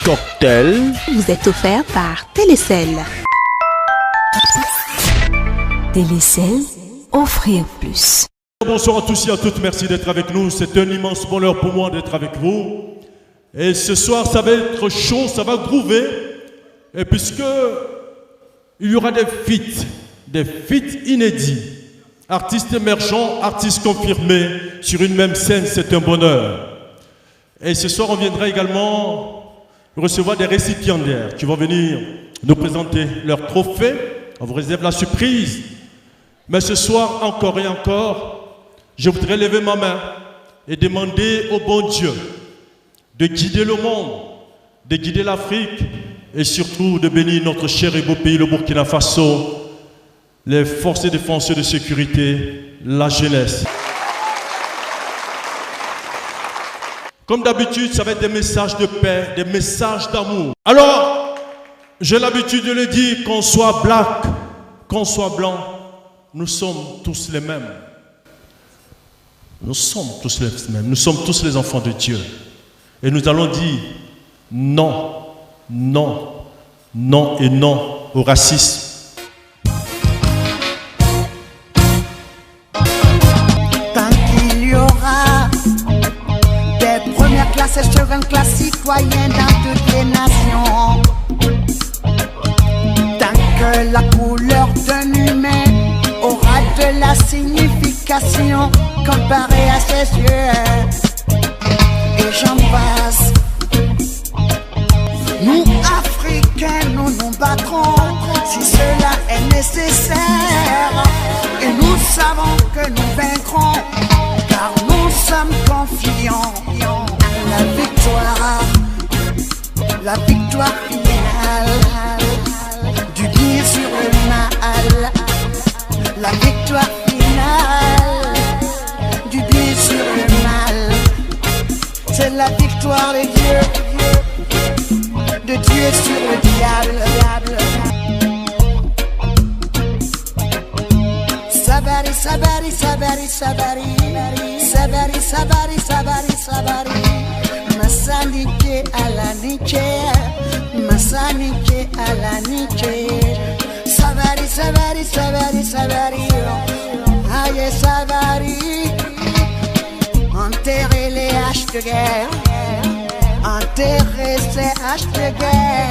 Cocktail vous est offert par Télécel. Télécel, offrir plus. Bonsoir à tous et à toutes, merci d'être avec nous. C'est un immense bonheur pour moi d'être avec vous. Et ce soir, ça va être chaud, ça va groover. Et puisque il y aura des feats inédits, artistes émergents, artistes confirmés sur une même scène, c'est un bonheur. Et ce soir, on viendra également recevoir des récipiendaires qui vont venir nous présenter leurs trophées. On vous réserve la surprise. Mais ce soir, encore et encore, je voudrais lever ma main et demander au bon Dieu de guider le monde, de guider l'Afrique et surtout de bénir notre cher et beau pays, le Burkina Faso, les forces de défense et de sécurité, la jeunesse. Comme d'habitude, ça va être des messages de paix, des messages d'amour. Alors, j'ai l'habitude de le dire, qu'on soit black, qu'on soit blanc, nous sommes tous les mêmes. Nous sommes tous les mêmes. Nous sommes tous les enfants de Dieu. Et nous allons dire non, non, non et non au racisme. C'est sur une classe citoyenne dans toutes les nations. Tant que la couleur d'un humain aura de la signification comparée à ses yeux. Et j'en passe. Nous, Africains, nous nous battrons si cela est nécessaire. Et nous savons que nous vaincrons, car nous sommes confiants. La victoire finale, du bien sur le mal. La victoire finale, du bien sur le mal. C'est la victoire de Dieu sur le diable. Sabari, sabari, sabari, sabari, sabari, sabari, sabari, sabari. Masanike alanike, masanike alanike. Sabari, sabari, sabari, sabari. Aïe, sabari. Enterrer les haches de guerre, enterrer ces haches de guerre.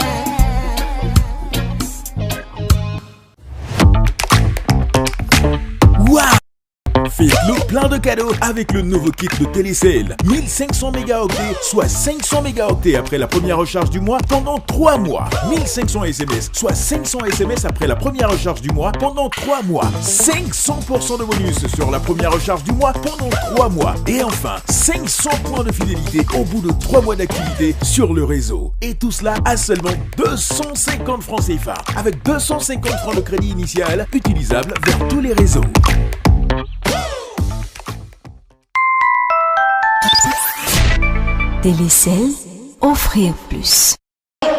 Waouh! Faites-le plein de cadeaux avec le nouveau kit de Télécel. 1500 mégaoctets, soit 500 mégaoctets après la première recharge du mois pendant 3 mois. 1500 SMS, soit 500 SMS après la première recharge du mois pendant 3 mois. 500% de bonus sur la première recharge du mois pendant 3 mois. Et enfin, 500 points de fidélité au bout de 3 mois d'activité sur le réseau. Et tout cela à seulement 250 francs CFA, avec 250 francs de crédit initial utilisable vers tous les réseaux. Télécel, offrir plus.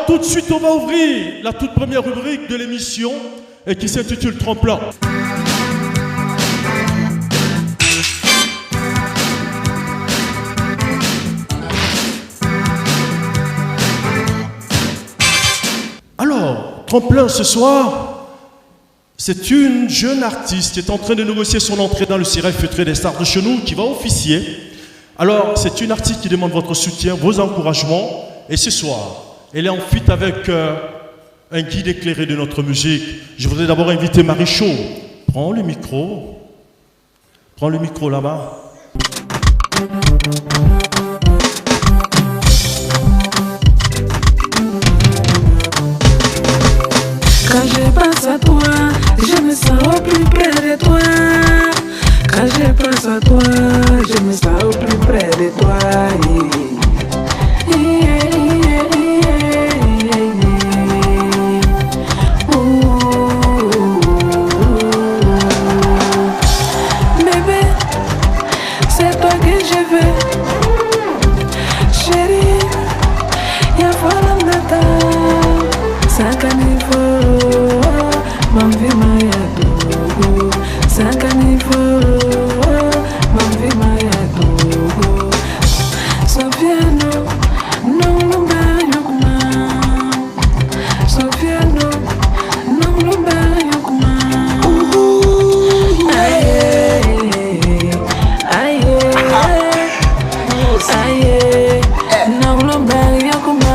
Tout de suite, on va ouvrir la toute première rubrique de l'émission. et qui s'intitule Tremplin. Alors, Tremplin ce soir, c'est une jeune artiste qui est en train de négocier son entrée dans le cirque feutré des stars de chez nous, qui va officier. Alors, c'est une artiste qui demande votre soutien, vos encouragements. Et ce soir, elle est en fuite avec un guide éclairé de notre musique. Je voudrais d'abord inviter Marichou. Prends le micro. Prends le micro là-bas. Quand je pense à toi, je me sens au plus près de toi. Quand je pense à toi, je me sens au plus près de toi. Bébé, c'est toi que je veux. Chérie, y'a voilà nata. Sakanifo, mamvi mayado. Sakanifo, mamvi mayado. Sofiano, non lumba yokuma. Sofiano, non lumba yokuma. Aye, aye, aye, non lumba yokuma.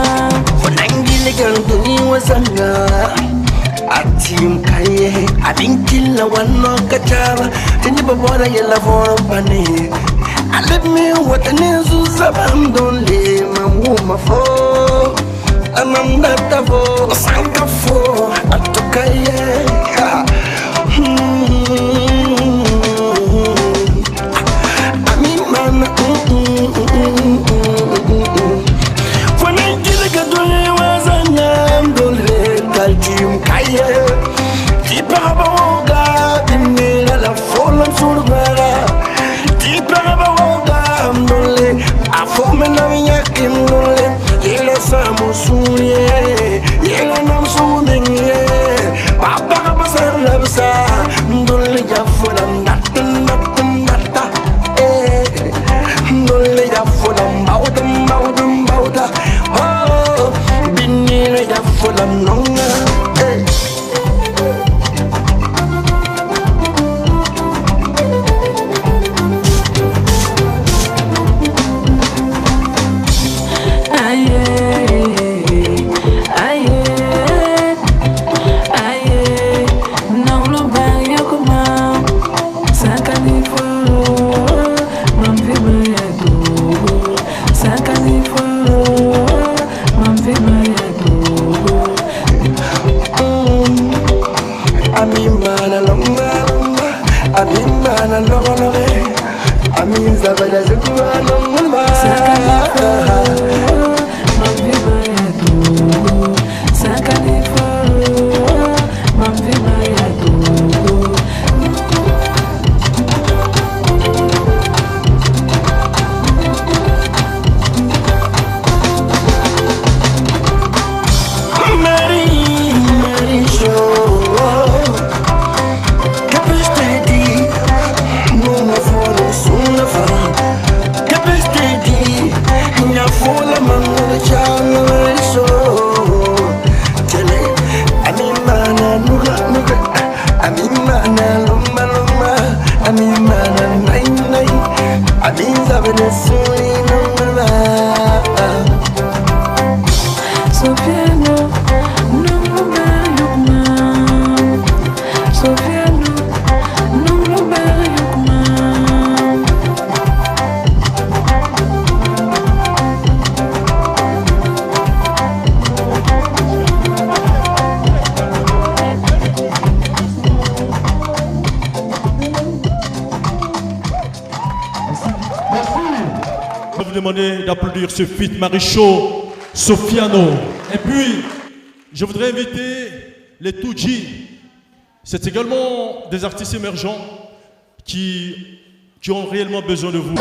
Wanangile ganduni wasanga atim kaye adinkila wano kachaba tini babora yela vompane aleme watane zuzabandole mamuma fo amamdata fo sanga fo atukaye amimana Jim Kaye, Tipabawoga, Dimila, la Fallen Fulbera, Tipabawoga, Mole, a Fomenavia Kimole, Yela Samusuye, Yela Namsuning, Papa Basalabsa, Mole Yafulam, nothing, eh, Mole Yafulam, Bauda, oh, Binila Yafulam, no. D'applaudir ce feat Marichou, Sofiano. Et puis, je voudrais inviter les Tuji. C'est également des artistes émergents qui ont réellement besoin de vous.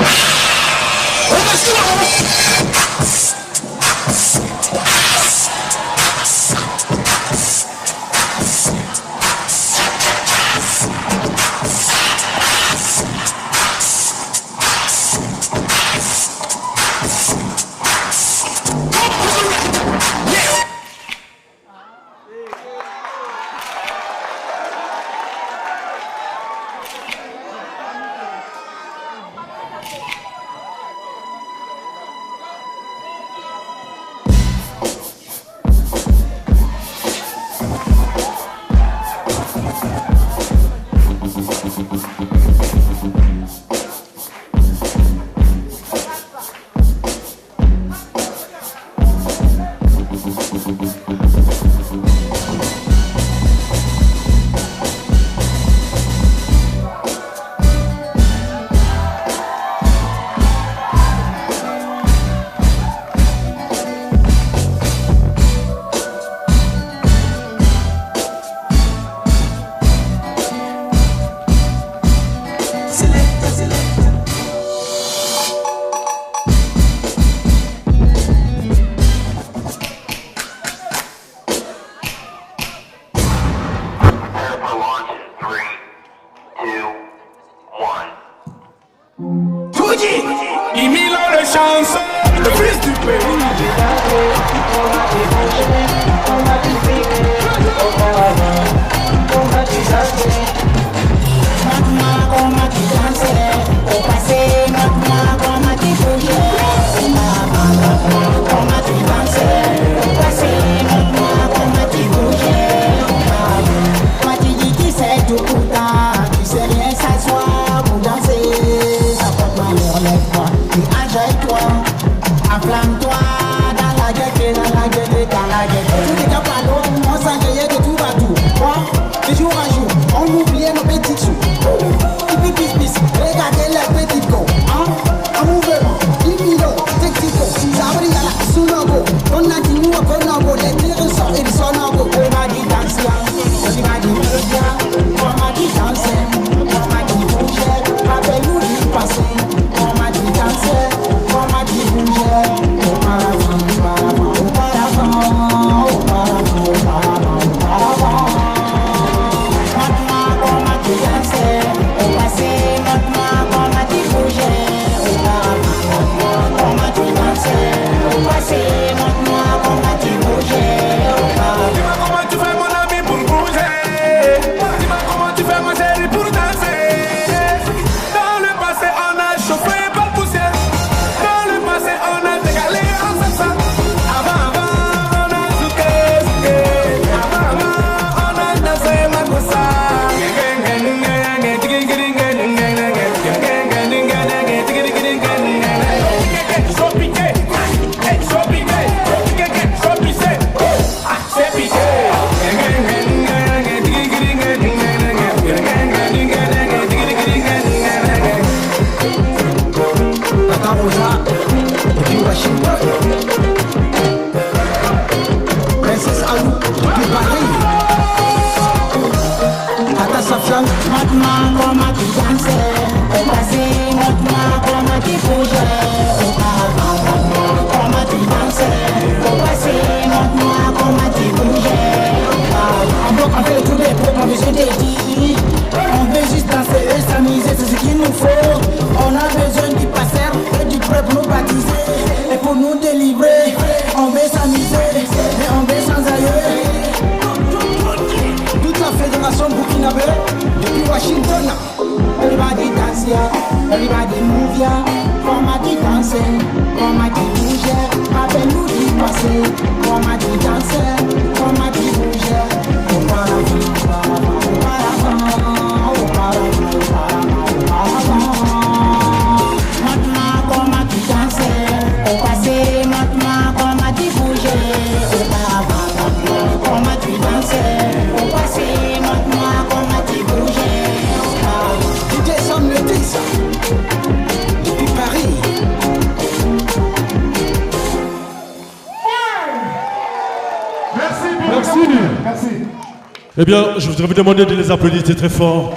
Eh bien, je voudrais vous demander de les applaudir très fort.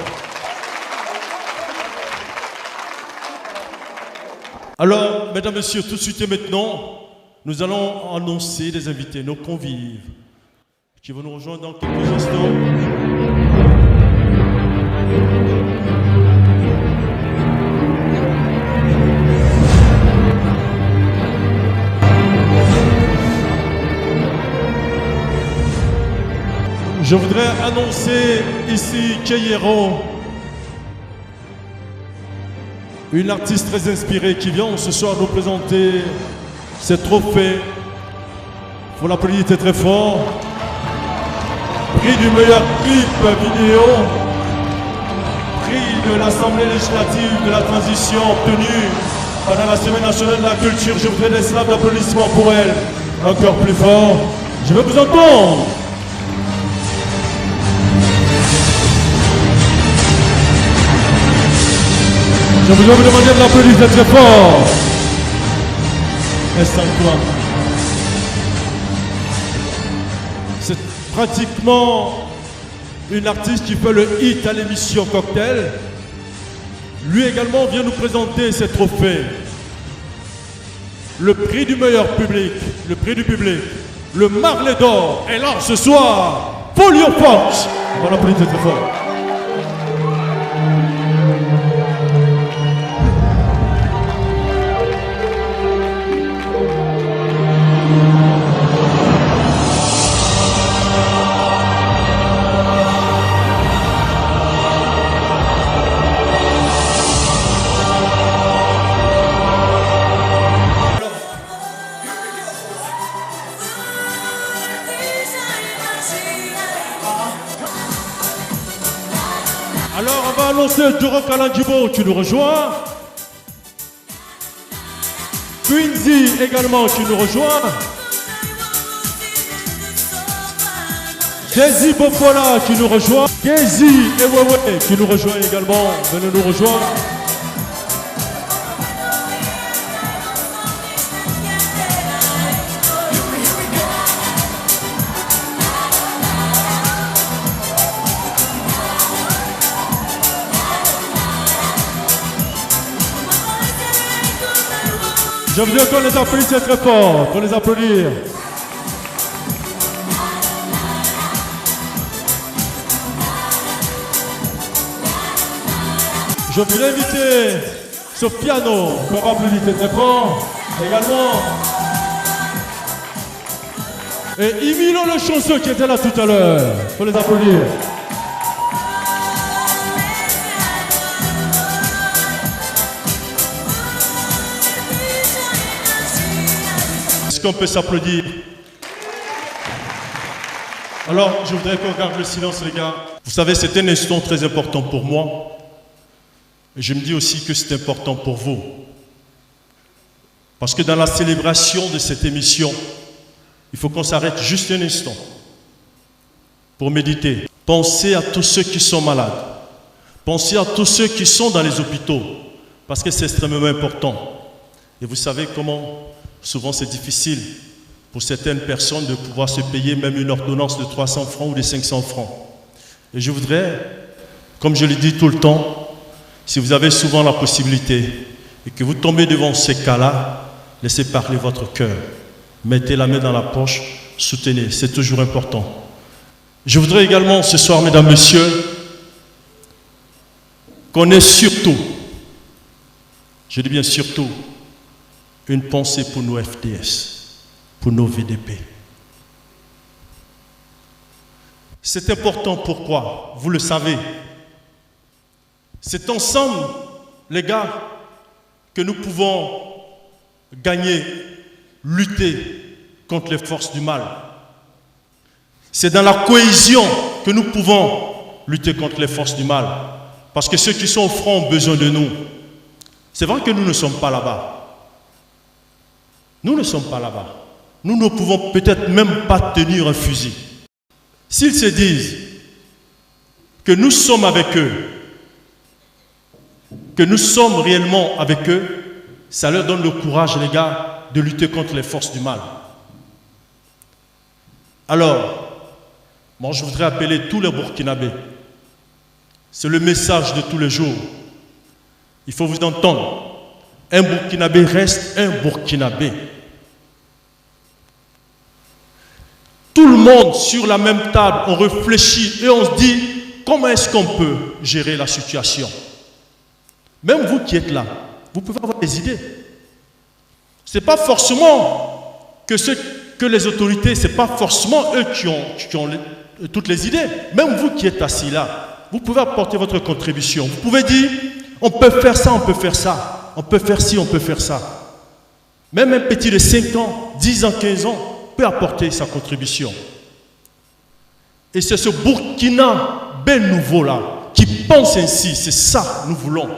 Alors, mesdames, messieurs, tout de suite et maintenant, nous allons annoncer des invités, nos convives, qui vont nous rejoindre dans quelques instants. Je voudrais annoncer ici Keyero, une artiste très inspirée qui vient ce soir nous présenter ses trophées. Il faut l'applaudir très fort. Prix du meilleur clip vidéo. Prix de l'Assemblée législative de la transition obtenue pendant la Semaine nationale de la culture. Je voudrais des slams d'applaudissements pour elle. Encore plus fort. Je veux vous entendre. Je voudrais vous demander de l'applaudir très fort. Et sans toi. C'est pratiquement une artiste qui fait le hit à l'émission Cocktail. Lui également vient nous présenter ses trophées. Le prix du meilleur public, le prix du public, le Marley d'or est là ce soir. Folio Punch. On va l'applaudir très fort. Alors on va annoncer Duro Kalanjibo, tu nous rejoins. Quincy également, tu nous rejoins. Jay-Z Bofola, tu nous rejoins. Jay-Z et Wewe, tu nous rejoins également. Venez nous rejoindre. Je veux dire qu'on les applaudisse très fort, qu'on les applaudir. Je voudrais inviter Sofiano, qu'on va applaudir très fort, également. Et Emilio le chanceux qui était là tout à l'heure, pour les applaudir. Est-ce qu'on peut s'applaudir? Alors, je voudrais qu'on garde le silence, les gars. Vous savez, c'est un instant très important pour moi. Et je me dis aussi que c'est important pour vous. Parce que dans la célébration de cette émission, il faut qu'on s'arrête juste un instant pour méditer. Pensez à tous ceux qui sont malades. Pensez à tous ceux qui sont dans les hôpitaux. Parce que c'est extrêmement important. Et vous savez comment... Souvent, c'est difficile pour certaines personnes de pouvoir se payer même une ordonnance de 300 francs ou de 500 francs. Et je voudrais, comme je le dis tout le temps, si vous avez souvent la possibilité et que vous tombez devant ces cas-là, laissez parler votre cœur. Mettez la main dans la poche, soutenez, c'est toujours important. Je voudrais également ce soir, mesdames, messieurs, qu'on ait surtout, je dis bien surtout, une pensée pour nos FDS, pour nos VDP. C'est important, pourquoi? Vous le savez. C'est ensemble, les gars, que nous pouvons gagner, lutter contre les forces du mal. C'est dans la cohésion que nous pouvons lutter contre les forces du mal. Parce que ceux qui sont au front ont besoin de nous. C'est vrai que nous ne sommes pas là-bas. Nous ne sommes pas là-bas. Nous ne pouvons peut-être même pas tenir un fusil. S'ils se disent que nous sommes avec eux, que nous sommes réellement avec eux, ça leur donne le courage, les gars, de lutter contre les forces du mal. Alors, moi je voudrais appeler tous les Burkinabés. C'est le message de tous les jours. Il faut vous entendre. Un Burkinabé reste un Burkinabé. Tout le monde sur la même table, on réfléchit et on se dit comment est-ce qu'on peut gérer la situation. Même vous qui êtes là, vous pouvez avoir des idées. Ce n'est pas forcément que les autorités, ce n'est pas forcément eux qui ont toutes les idées. Même vous qui êtes assis là, vous pouvez apporter votre contribution. Vous pouvez dire, on peut faire ça, on peut faire ça. On peut faire ci, on peut faire ça. Même un petit de 5 ans, 10 ans, 15 ans peut apporter sa contribution. Et c'est ce Burkinabé nouveau-là qui pense ainsi. C'est ça que nous voulons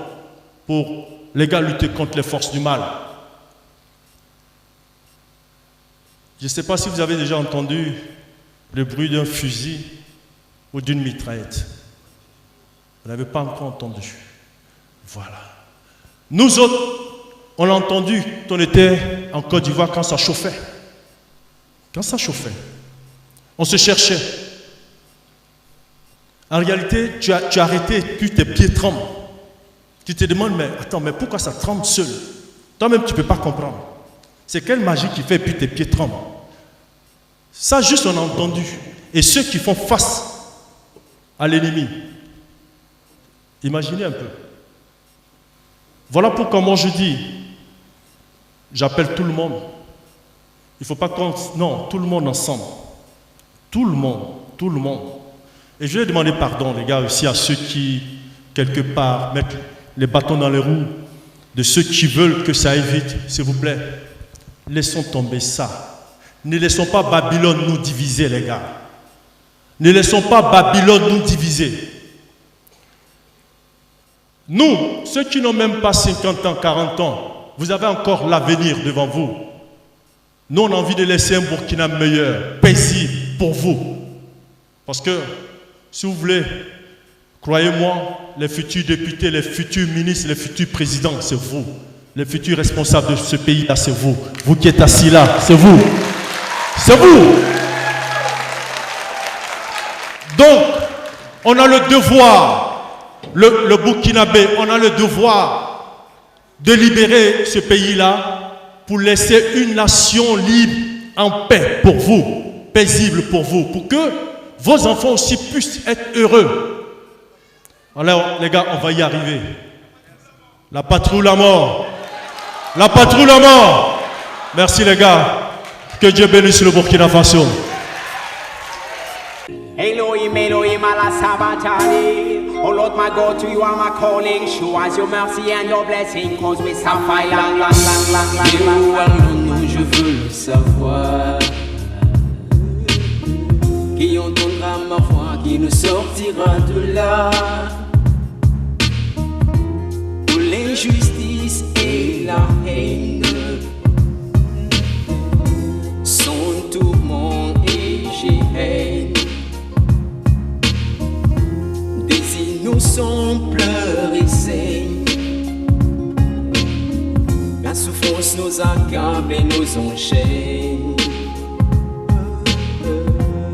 pour les gars lutter contre les forces du mal. Je ne sais pas si vous avez déjà entendu le bruit d'un fusil ou d'une mitraillette. Vous n'avez pas encore entendu. Voilà. Nous autres, on l'a entendu quand on était en Côte d'Ivoire quand ça chauffait. Quand ça chauffait, on se cherchait. En réalité, tu as arrêté, puis tes pieds tremblent. Tu te demandes, mais attends, mais pourquoi ça tremble seul? Toi-même, tu ne peux pas comprendre. C'est quelle magie qui fait, puis tes pieds tremblent? Ça, juste on a entendu. Et ceux qui font face à l'ennemi, imaginez un peu. Voilà pourquoi moi je dis, j'appelle tout le monde. Il ne faut pas qu'on... Non, tout le monde ensemble. Tout le monde, tout le monde. Et je vais demander pardon, les gars, aussi à ceux qui, quelque part, mettent les bâtons dans les roues, de ceux qui veulent que ça aille vite, s'il vous plaît. Laissons tomber ça. Ne laissons pas Babylone nous diviser, les gars. Ne laissons pas Babylone nous diviser. Nous, ceux qui n'ont même pas 50 ans, 40 ans, vous avez encore l'avenir devant vous. Nous, on a envie de laisser un Burkina meilleur, paisible pour vous. Parce que, si vous voulez, croyez-moi, les futurs députés, les futurs ministres, les futurs présidents, c'est vous. Les futurs responsables de ce pays-là, c'est vous. Vous qui êtes assis là, c'est vous. C'est vous. Donc, on a le devoir, le Burkinabé, on a le devoir de libérer ce pays-là pour laisser une nation libre, en paix pour vous, paisible pour vous, pour que vos enfants aussi puissent être heureux. Alors, les gars, on va y arriver. La patrouille à mort. La patrouille à mort. Merci, les gars. Que Dieu bénisse le Burkina Faso. Elohim, Elohim, Allah Sabatani. Oh Lord, my God, to you am I calling. Show us your mercy and your blessing, cause we suffer long, long, long, long, long, long. Nous, je veux le savoir. Qui entendra ma voix, qui nous sortira de là. Où l'injustice et la haine sont tourment et géhenne. Des innocents pleurent et saignent. La souffrance nous accable et nous enchaîne.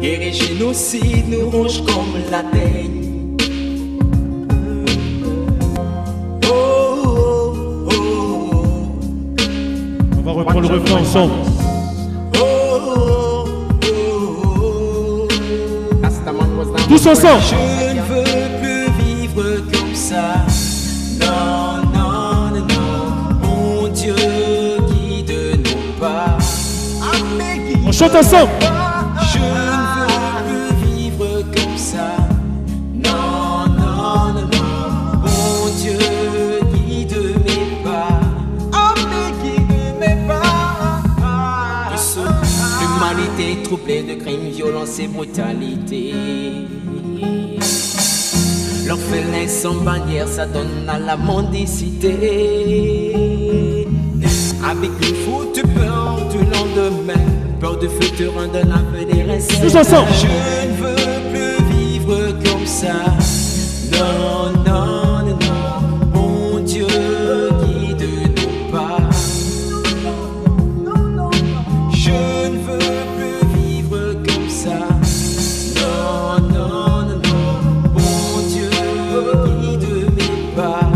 Guerre et génocide nous ronge comme la teigne. Oh, oh, oh. On va reprendre le refrain ensemble. Tous ensemble. Je ne veux plus vivre comme ça. Non, non, non, non. Mon Dieu, guide nos pas. On chante ensemble. Je ne veux plus vivre comme ça. Non, non, non, non. Mon Dieu, guide mes pas. Guide mes pas. L'humanité troublée de crimes, violences et brutalité. L'orphelin sans bannière, ça donne à la mendicité. Avec une faute peur du lendemain, peur de futur, d'un avenir incertain. Je ne veux plus vivre comme ça. Non, non, non, non. Mon Dieu, guide nos pas. Je ne veux plus vivre comme ça. Non, non, non, non. Mon Dieu, guide mes pas.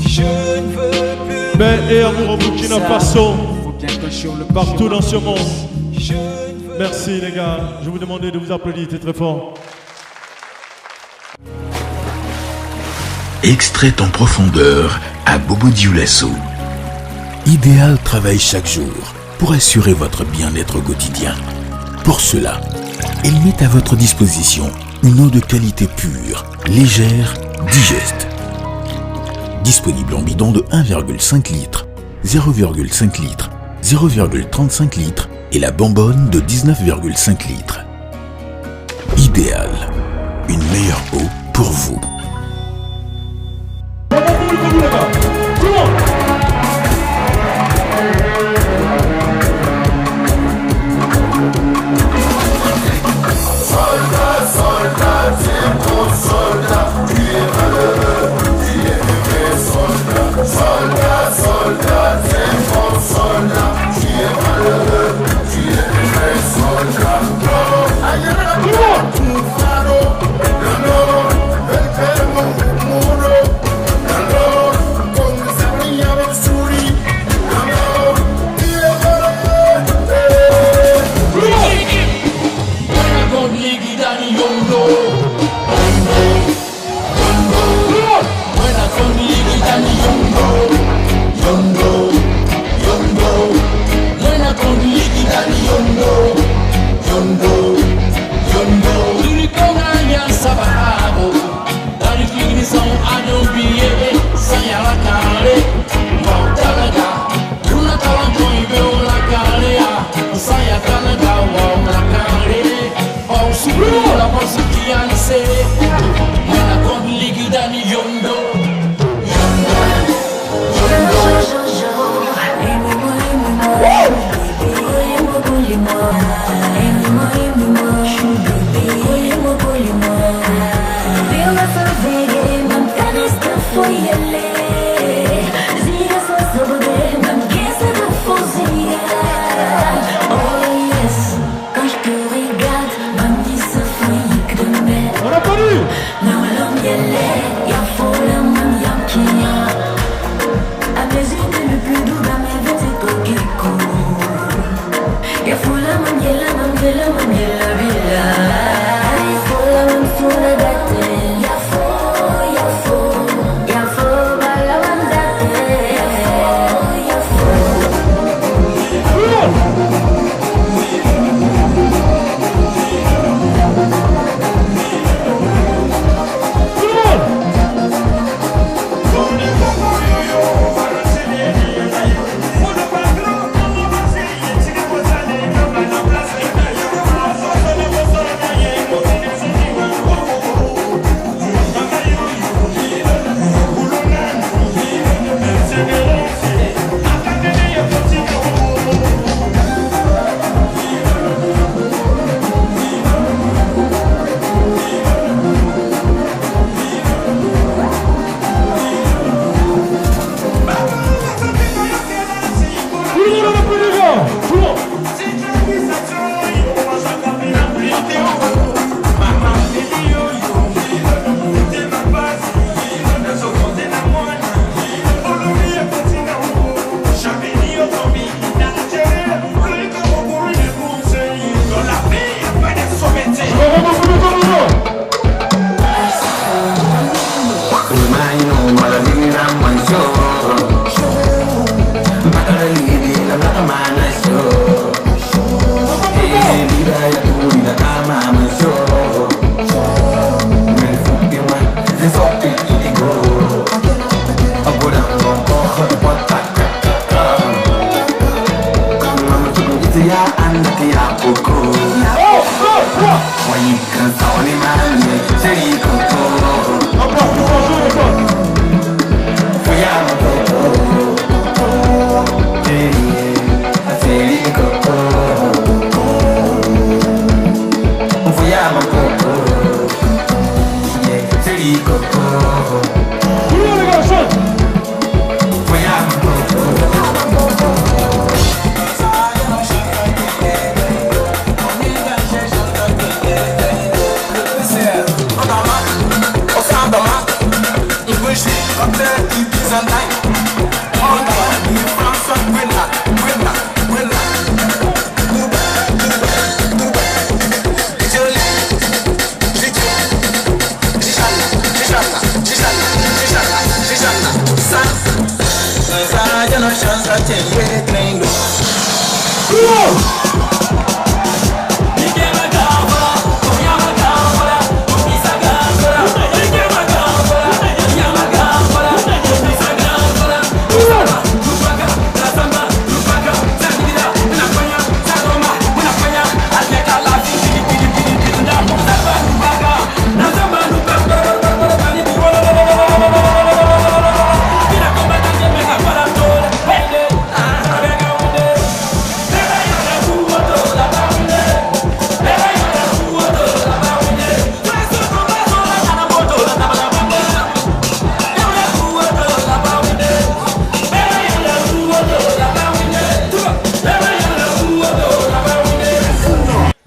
Je ne veux plus. Paix et amour au Burkina Faso. Partout dans ce monde. Merci les gars. Je vous demande de vous applaudir très fort. Extrait en profondeur à Bobo Dioulasso. Idéal travaille chaque jour pour assurer votre bien-être au quotidien. Pour cela, il met à votre disposition une eau de qualité pure, légère, digeste. Disponible en bidon de 1,5 litre, 0,5 litre, 0,35 litres et la bonbonne de 19,5 litres. Idéal, une meilleure eau pour vous.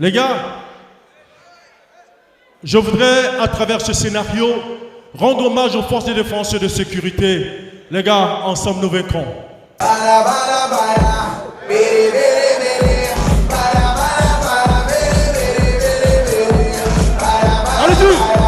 Les gars, je voudrais, à travers ce scénario, rendre hommage aux forces de défense et de sécurité. Les gars, ensemble nous vaincrons. Allez-y!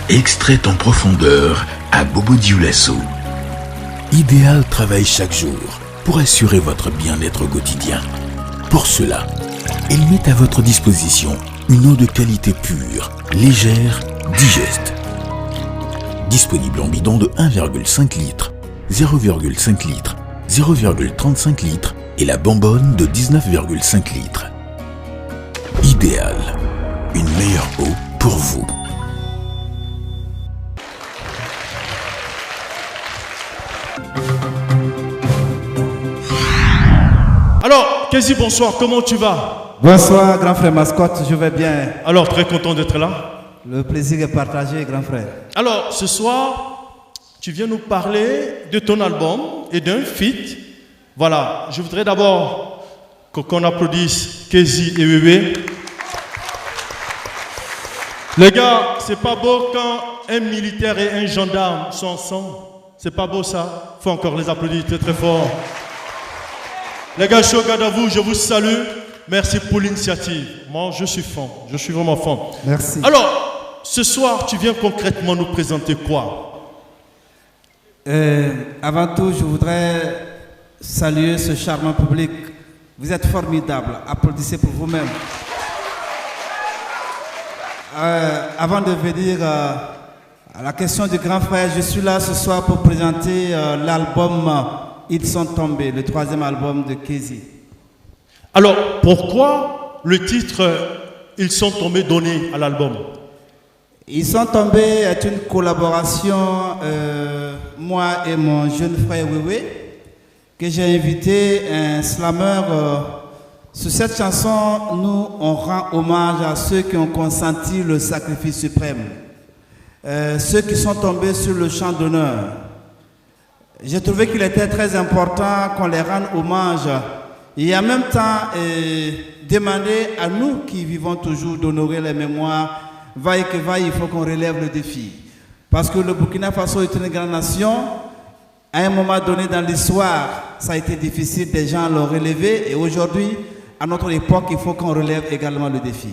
Extrait en profondeur à Bobo Dioulasso. Idéal travaille chaque jour pour assurer votre bien-être au quotidien. Pour cela, il met à votre disposition une eau de qualité pure, légère, digeste. Disponible en bidon de 1,5 litre, 0,5 litre, 0,35 litres et la bonbonne de 19,5 litres. Idéal, une meilleure eau pour vous. Alors, Kézi, bonsoir, comment tu vas? Bonsoir, grand frère Mascotte, je vais bien. Alors, très content d'être là. Le plaisir est partagé, grand frère. Alors, ce soir, tu viens nous parler de ton album et d'un feat. Voilà, je voudrais d'abord qu'on applaudisse Kézi et Wewe. Les gars, c'est pas beau quand un militaire et un gendarme sont ensemble. C'est pas beau ça? Faut encore les applaudir très très fort. Les gars, je suis au garde à vous, je vous salue. Merci pour l'initiative. Moi, je suis fan. Je suis vraiment fan. Merci. Alors, ce soir, tu viens concrètement nous présenter quoi? Avant tout, je voudrais saluer ce charmant public. Vous êtes formidables. Applaudissez pour vous-même. Avant de venir à la question du grand frère, je suis là ce soir pour présenter l'album Ils sont tombés, le 3e album de Kézi. Alors, pourquoi le titre Ils sont tombés donné à l'album? Ils sont tombés est une collaboration, moi et mon jeune frère Wewe, que j'ai invité, un slammer. Sur cette chanson, nous, on rend hommage à ceux qui ont consenti le sacrifice suprême, ceux qui sont tombés sur le champ d'honneur. J'ai trouvé qu'il était très important qu'on les rende hommage et en même temps demander à nous qui vivons toujours d'honorer les mémoires. Vaille que vaille, il faut qu'on relève le défi. Parce que le Burkina Faso est une grande nation. À un moment donné dans l'histoire, ça a été difficile, des gens l'ont relevé. Et aujourd'hui, à notre époque, il faut qu'on relève également le défi.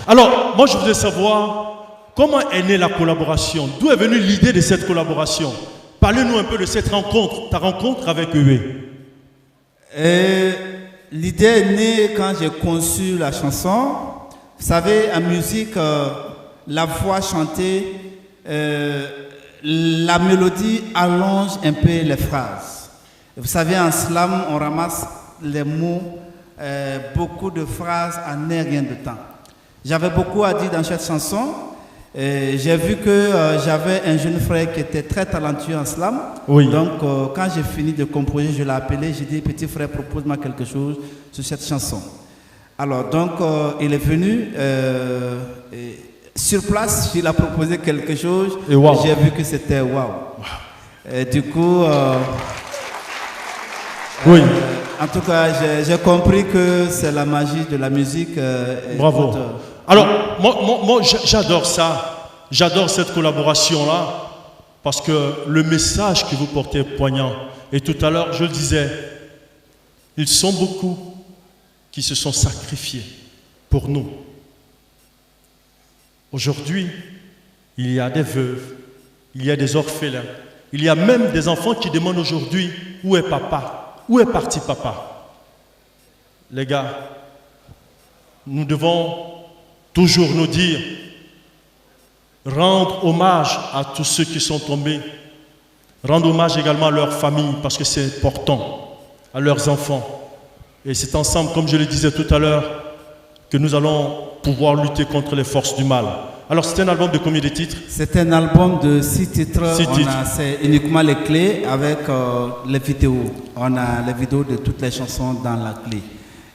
Alors, moi je voudrais savoir comment est née la collaboration. D'où est venue l'idée de cette collaboration? Parlez-nous un peu de cette rencontre, ta rencontre avec eux. L'idée est née quand j'ai conçu la chanson. Vous savez, en musique, la voix chantée, la mélodie allonge un peu les phrases. Vous savez, en slam, on ramasse les mots, beaucoup de phrases en un rien de temps. J'avais beaucoup à dire dans cette chanson. J'ai vu que j'avais un jeune frère qui était très talentueux en slam. Oui. Donc, quand j'ai fini de composer, je l'ai appelé. J'ai dit, petit frère, propose-moi quelque chose sur cette chanson. Alors, donc, il est venu sur place, il a proposé quelque chose. Et wow. J'ai vu que c'était waouh. Et du coup, oui. En tout cas, j'ai compris que c'est la magie de la musique. Bravo. Alors, moi j'adore ça. J'adore cette collaboration-là. Parce que le message que vous portez est poignant. Et tout à l'heure, je le disais, ils sont beaucoup qui se sont sacrifiés pour nous. Aujourd'hui, il y a des veuves, il y a des orphelins, il y a même des enfants qui demandent aujourd'hui où est papa, où est parti papa. Les gars, nous devons toujours nous dire, rendre hommage à tous ceux qui sont tombés, rendre hommage également à leurs familles parce que c'est important, à leurs enfants. Et c'est ensemble, comme je le disais tout à l'heure, que nous allons pouvoir lutter contre les forces du mal. Alors, c'est un album de combien de titres? C'est un album de 6 titres. C'est uniquement les clés avec les vidéos. On a les vidéos de toutes les chansons dans la clé.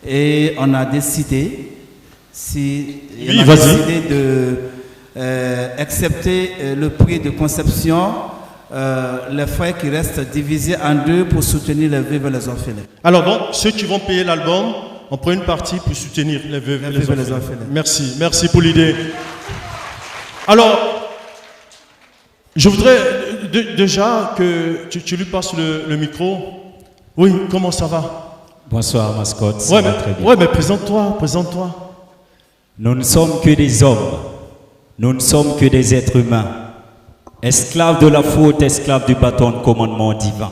Et on a décidé, accepter le prix de conception, les frais qui restent divisés en deux pour soutenir les veuves et les orphelins. Alors donc, ceux qui vont payer l'album, on prend une partie pour soutenir les veuves et les orphelins. Merci pour l'idée. Alors, je voudrais déjà que tu lui passes le micro. Oui, comment ça va? Bonsoir, mascotte. Ouais, mais présente-toi. Nous ne sommes que des hommes. Nous ne sommes que des êtres humains. Esclaves de la faute, esclaves du bâton de commandement divin.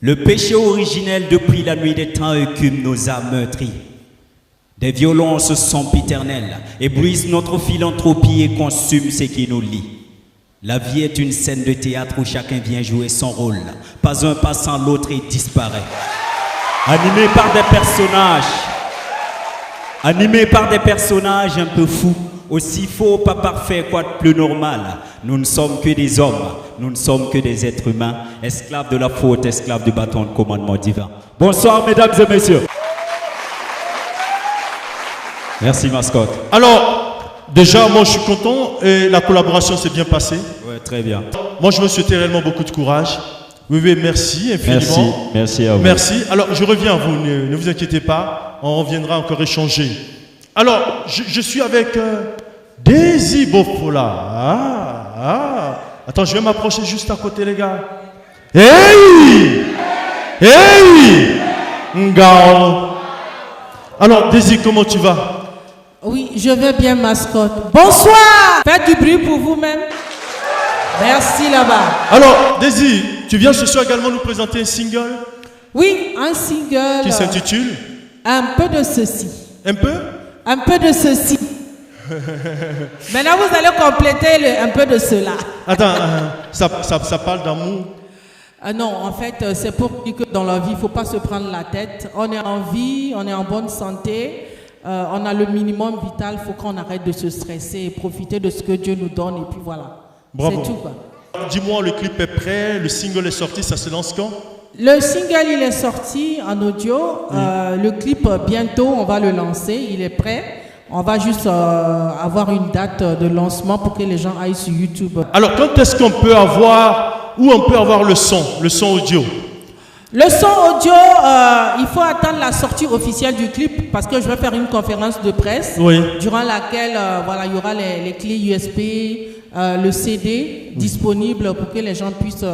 Le péché originel depuis la nuit des temps écume nos âmes meurtries. Des violences sempiternelles éblouissent notre philanthropie et consument ce qui nous lie. La vie est une scène de théâtre où chacun vient jouer son rôle. Pas un passant l'autre et disparaît. Animé par des personnages un peu fous, aussi faux, pas parfait, quoi de plus normal. Nous ne sommes que des hommes, nous ne sommes que des êtres humains, esclaves de la faute, esclaves du bâton de commandement divin. Bonsoir, mesdames et messieurs. Merci, mascotte. Alors, déjà, moi, je suis content et la collaboration s'est bien passée. Oui, très bien. Moi, je me souhaite réellement beaucoup de courage. Oui, merci infiniment. Merci à vous. Merci. Alors, je reviens à vous, ne vous inquiétez pas, on reviendra encore échanger. Alors, je suis avec Daisy Bofola. Attends, je vais m'approcher juste à côté, les gars. Hey! Ngao. Alors, Daisy, comment tu vas? Oui, je vais bien, mascotte. Bonsoir! Faites du bruit pour vous-même. Merci là-bas. Alors, Daisy, tu viens ce soir également nous présenter un single? Oui, un single. Qui s'intitule? Un peu de ceci. Un peu? Un peu de ceci. Maintenant, vous allez compléter un peu de cela. Attends, ça parle d'amour? Non, en fait, c'est pour dire que dans la vie, il ne faut pas se prendre la tête. On est en vie, on est en bonne santé, on a le minimum vital, il faut qu'on arrête de se stresser et profiter de ce que Dieu nous donne, et puis voilà. Bravo. C'est tout, quoi. Dis-moi, le clip est prêt, le single est sorti, ça se lance quand? Le single, il est sorti en audio. Le clip, bientôt, on va le lancer. Il est prêt. On va juste avoir une date de lancement pour que les gens aillent sur YouTube. Alors, quand est-ce qu'on peut avoir, où on peut avoir le son audio? Le son audio, il faut attendre la sortie officielle du clip parce que je vais faire une conférence de presse durant laquelle voilà, il y aura les clés USB, le CD disponible pour que les gens puissent...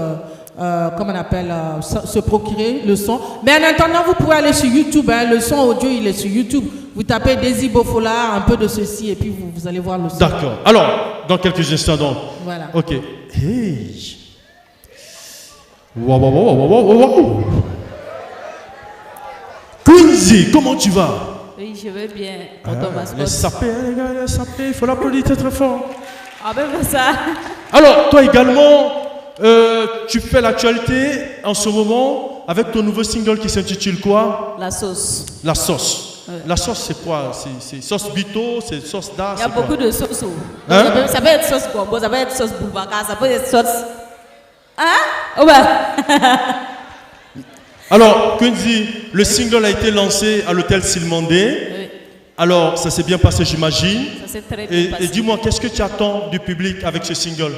comment on appelle, se procurer le son. Mais en attendant, vous pouvez aller sur YouTube. Le son audio, il est sur YouTube. Vous tapez Daisy Bofola, un peu de ceci, et puis vous allez voir le son. D'accord. Alors, dans quelques instants, donc. Voilà. Ok. Hey. Wow. Quincy, comment tu vas? Oui, je vais bien. Les sapés, les gars, les sapés, il faut l'applaudir très fort. Ah ben ça. Alors, toi également... tu fais l'actualité en ce moment avec ton nouveau single qui s'intitule quoi? La sauce. La sauce. Ouais. La sauce, c'est quoi? C'est sauce bito, c'est sauce d'as? Il y a beaucoup de sauces. Hein? Ça peut être sauce gombo, ça peut être sauce bourbaka, ça peut être sauce... Hein? Oh ben. Alors, Quincy, le single a été lancé à l'hôtel Silmandé. Oui. Alors, ça s'est bien passé, j'imagine. Ça s'est très bien passé. Et dis-moi, qu'est-ce que tu attends du public avec ce single?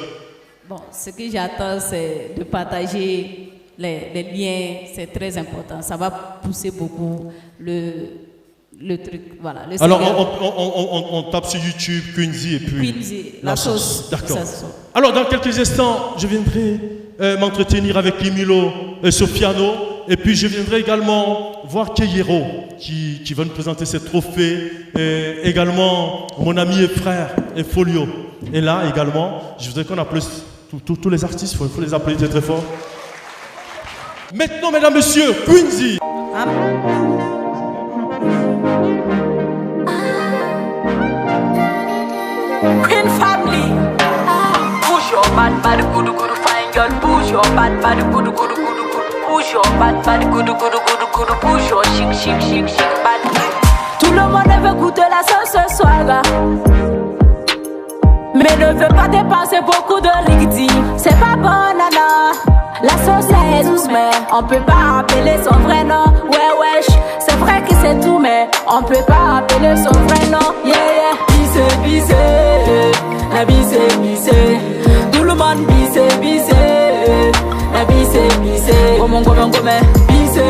Bon, ce que j'attends, c'est de partager les liens. C'est très important. Ça va pousser beaucoup le truc. Voilà. Alors, on tape sur YouTube, Quincy et puis... Quincy, la sauce. D'accord. Alors, dans quelques instants, je viendrai m'entretenir avec Limilo et Sofiano. Et puis, je viendrai également voir Keyero qui va nous présenter ses trophées. Et également, mon ami et frère, et Folio. Et là, également, je voudrais qu'on applaudisse tous les artistes. Il faut les applaudir très fort. Maintenant, mesdames, messieurs, Quincy. Queen family. Push your bad, good, fine girl. Push your bad, good, good. Push your bad, good, push your chic, bad. Tout le monde veut goûter la sauce ce soir, mais ne veut pas dépenser beaucoup de liquide. C'est pas bon, nana. La sauce est douce, mais on peut pas appeler son vrai nom. Ouais, wesh, c'est vrai que c'est tout, mais on peut pas appeler son vrai nom. Yeah, bise, la bise. Tout le monde bise. La bise, comment, bise,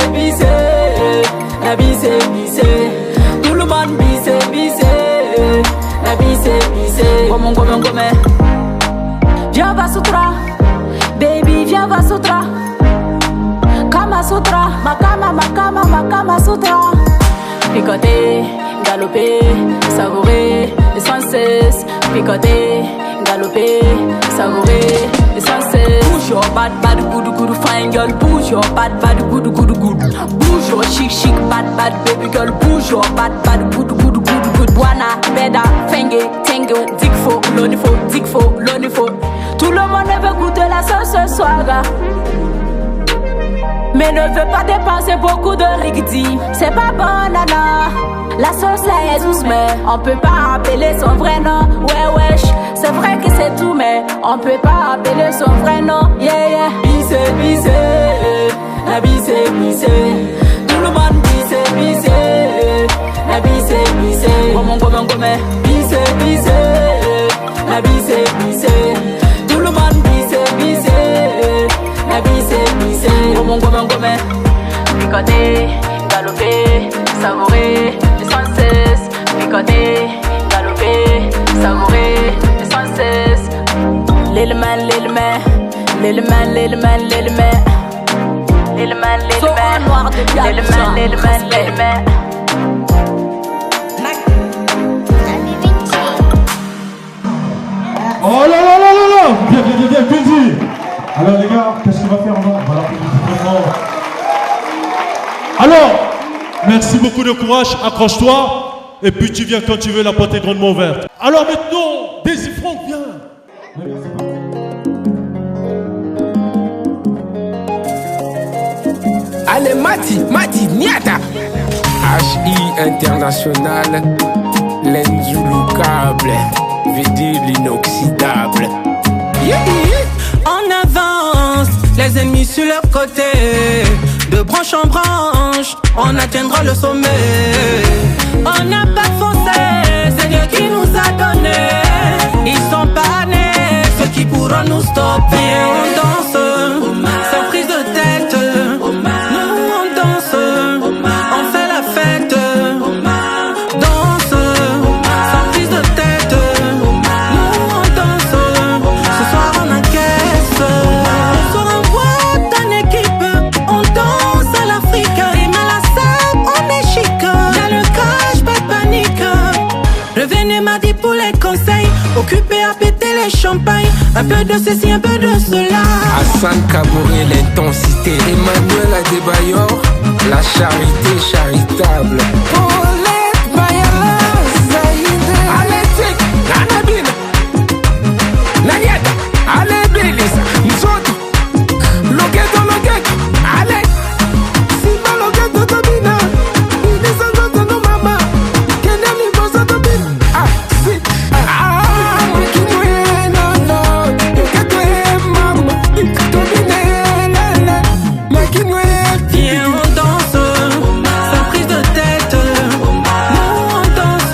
la bise. Tout le monde bise. La bise, comment. Viens, va sutra, baby, viens, va sutra. Kama sutra, makama sutra. Picoter, galoper, savourer, sans cesse. Picoter, galoper, savourer, sans cesse. Push your bad, good, fine girl. Push your bad, good. Push your chic, bad, baby girl. Push your bad, good. Buana, beda, fenge, tengue, digfo, lonifo. Tout le monde veut goûter la sauce ce soir, mais ne veut pas dépenser beaucoup de liquide. C'est pas bon, nana. La sauce est douce, mais on peut pas appeler son vrai nom. Ouais, wesh, c'est vrai que c'est tout, mais on peut pas appeler son vrai nom. Yeah, bise, la bise. Tout le monde bise. La bise, comment, bise, la bise. Tout le monde bise. La bise, comment. Picoter, galoper, savourer, sans cesse. Picoter, galoper, savourer, sans cesse. Little man. Oh là, bien, Quincy. Alors les gars, qu'est-ce qu'on va faire? On va l'applaudir très fort. Alors, merci beaucoup de courage, accroche-toi, et puis tu viens quand tu veux, la porte est grandement ouverte. Alors maintenant, Daisy Franck, viens. Allez, Mati, Niata. HI International, l'insouloucable, VD l'inoxydable. En avance, les ennemis sur leur côté. De branche en branche, on atteindra le sommet. On n'a pas foncé, c'est Dieu qui nous a donné. Ils sont pas nés, ceux qui pourront nous stopper. On danse, sans prise de tête. Nous on danse, on fait la fête. Danse, sans prise de tête. Nous on danse, ce soir on encaisse. On se renvoie ton équipe, on danse à l'Afrique. Et mal à ça, on est chic. Dans le cash, pas de panique. Revenez mardi pour les conseils. Occupé à péter les champagnes. Un peu de ceci, un peu de cela. Hassan Kabouré, l'intensité. Emmanuel Adebayor, la charité charitable. Paulette Bayala, Zaïde. Aletik, Nanabine. Nanieta, Ale Belisa. Nzoto, Logeto, Ale. Simba Logeto, Tobina. Inisa Zoto, no mama. Kenemi Bosa, Tobina. Ah, si. Viens, on danse, sans prise de tête. Nous on danse,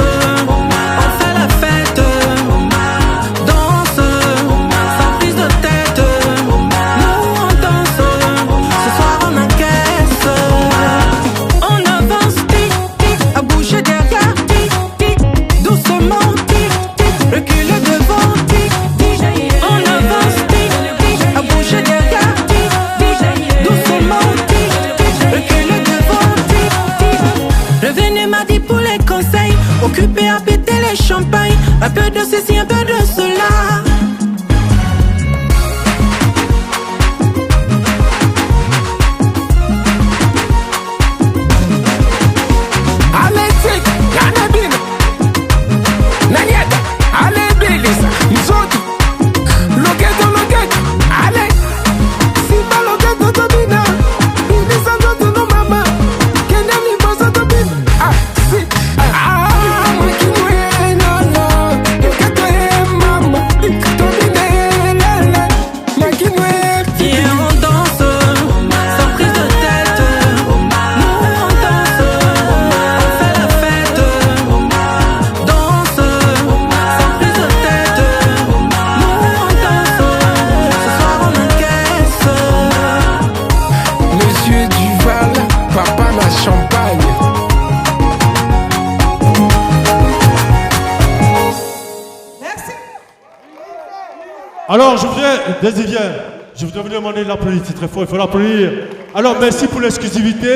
Alors, je voudrais vous demander de l'applaudir, c'est très fort, il faut l'applaudir. Alors, merci pour l'exclusivité,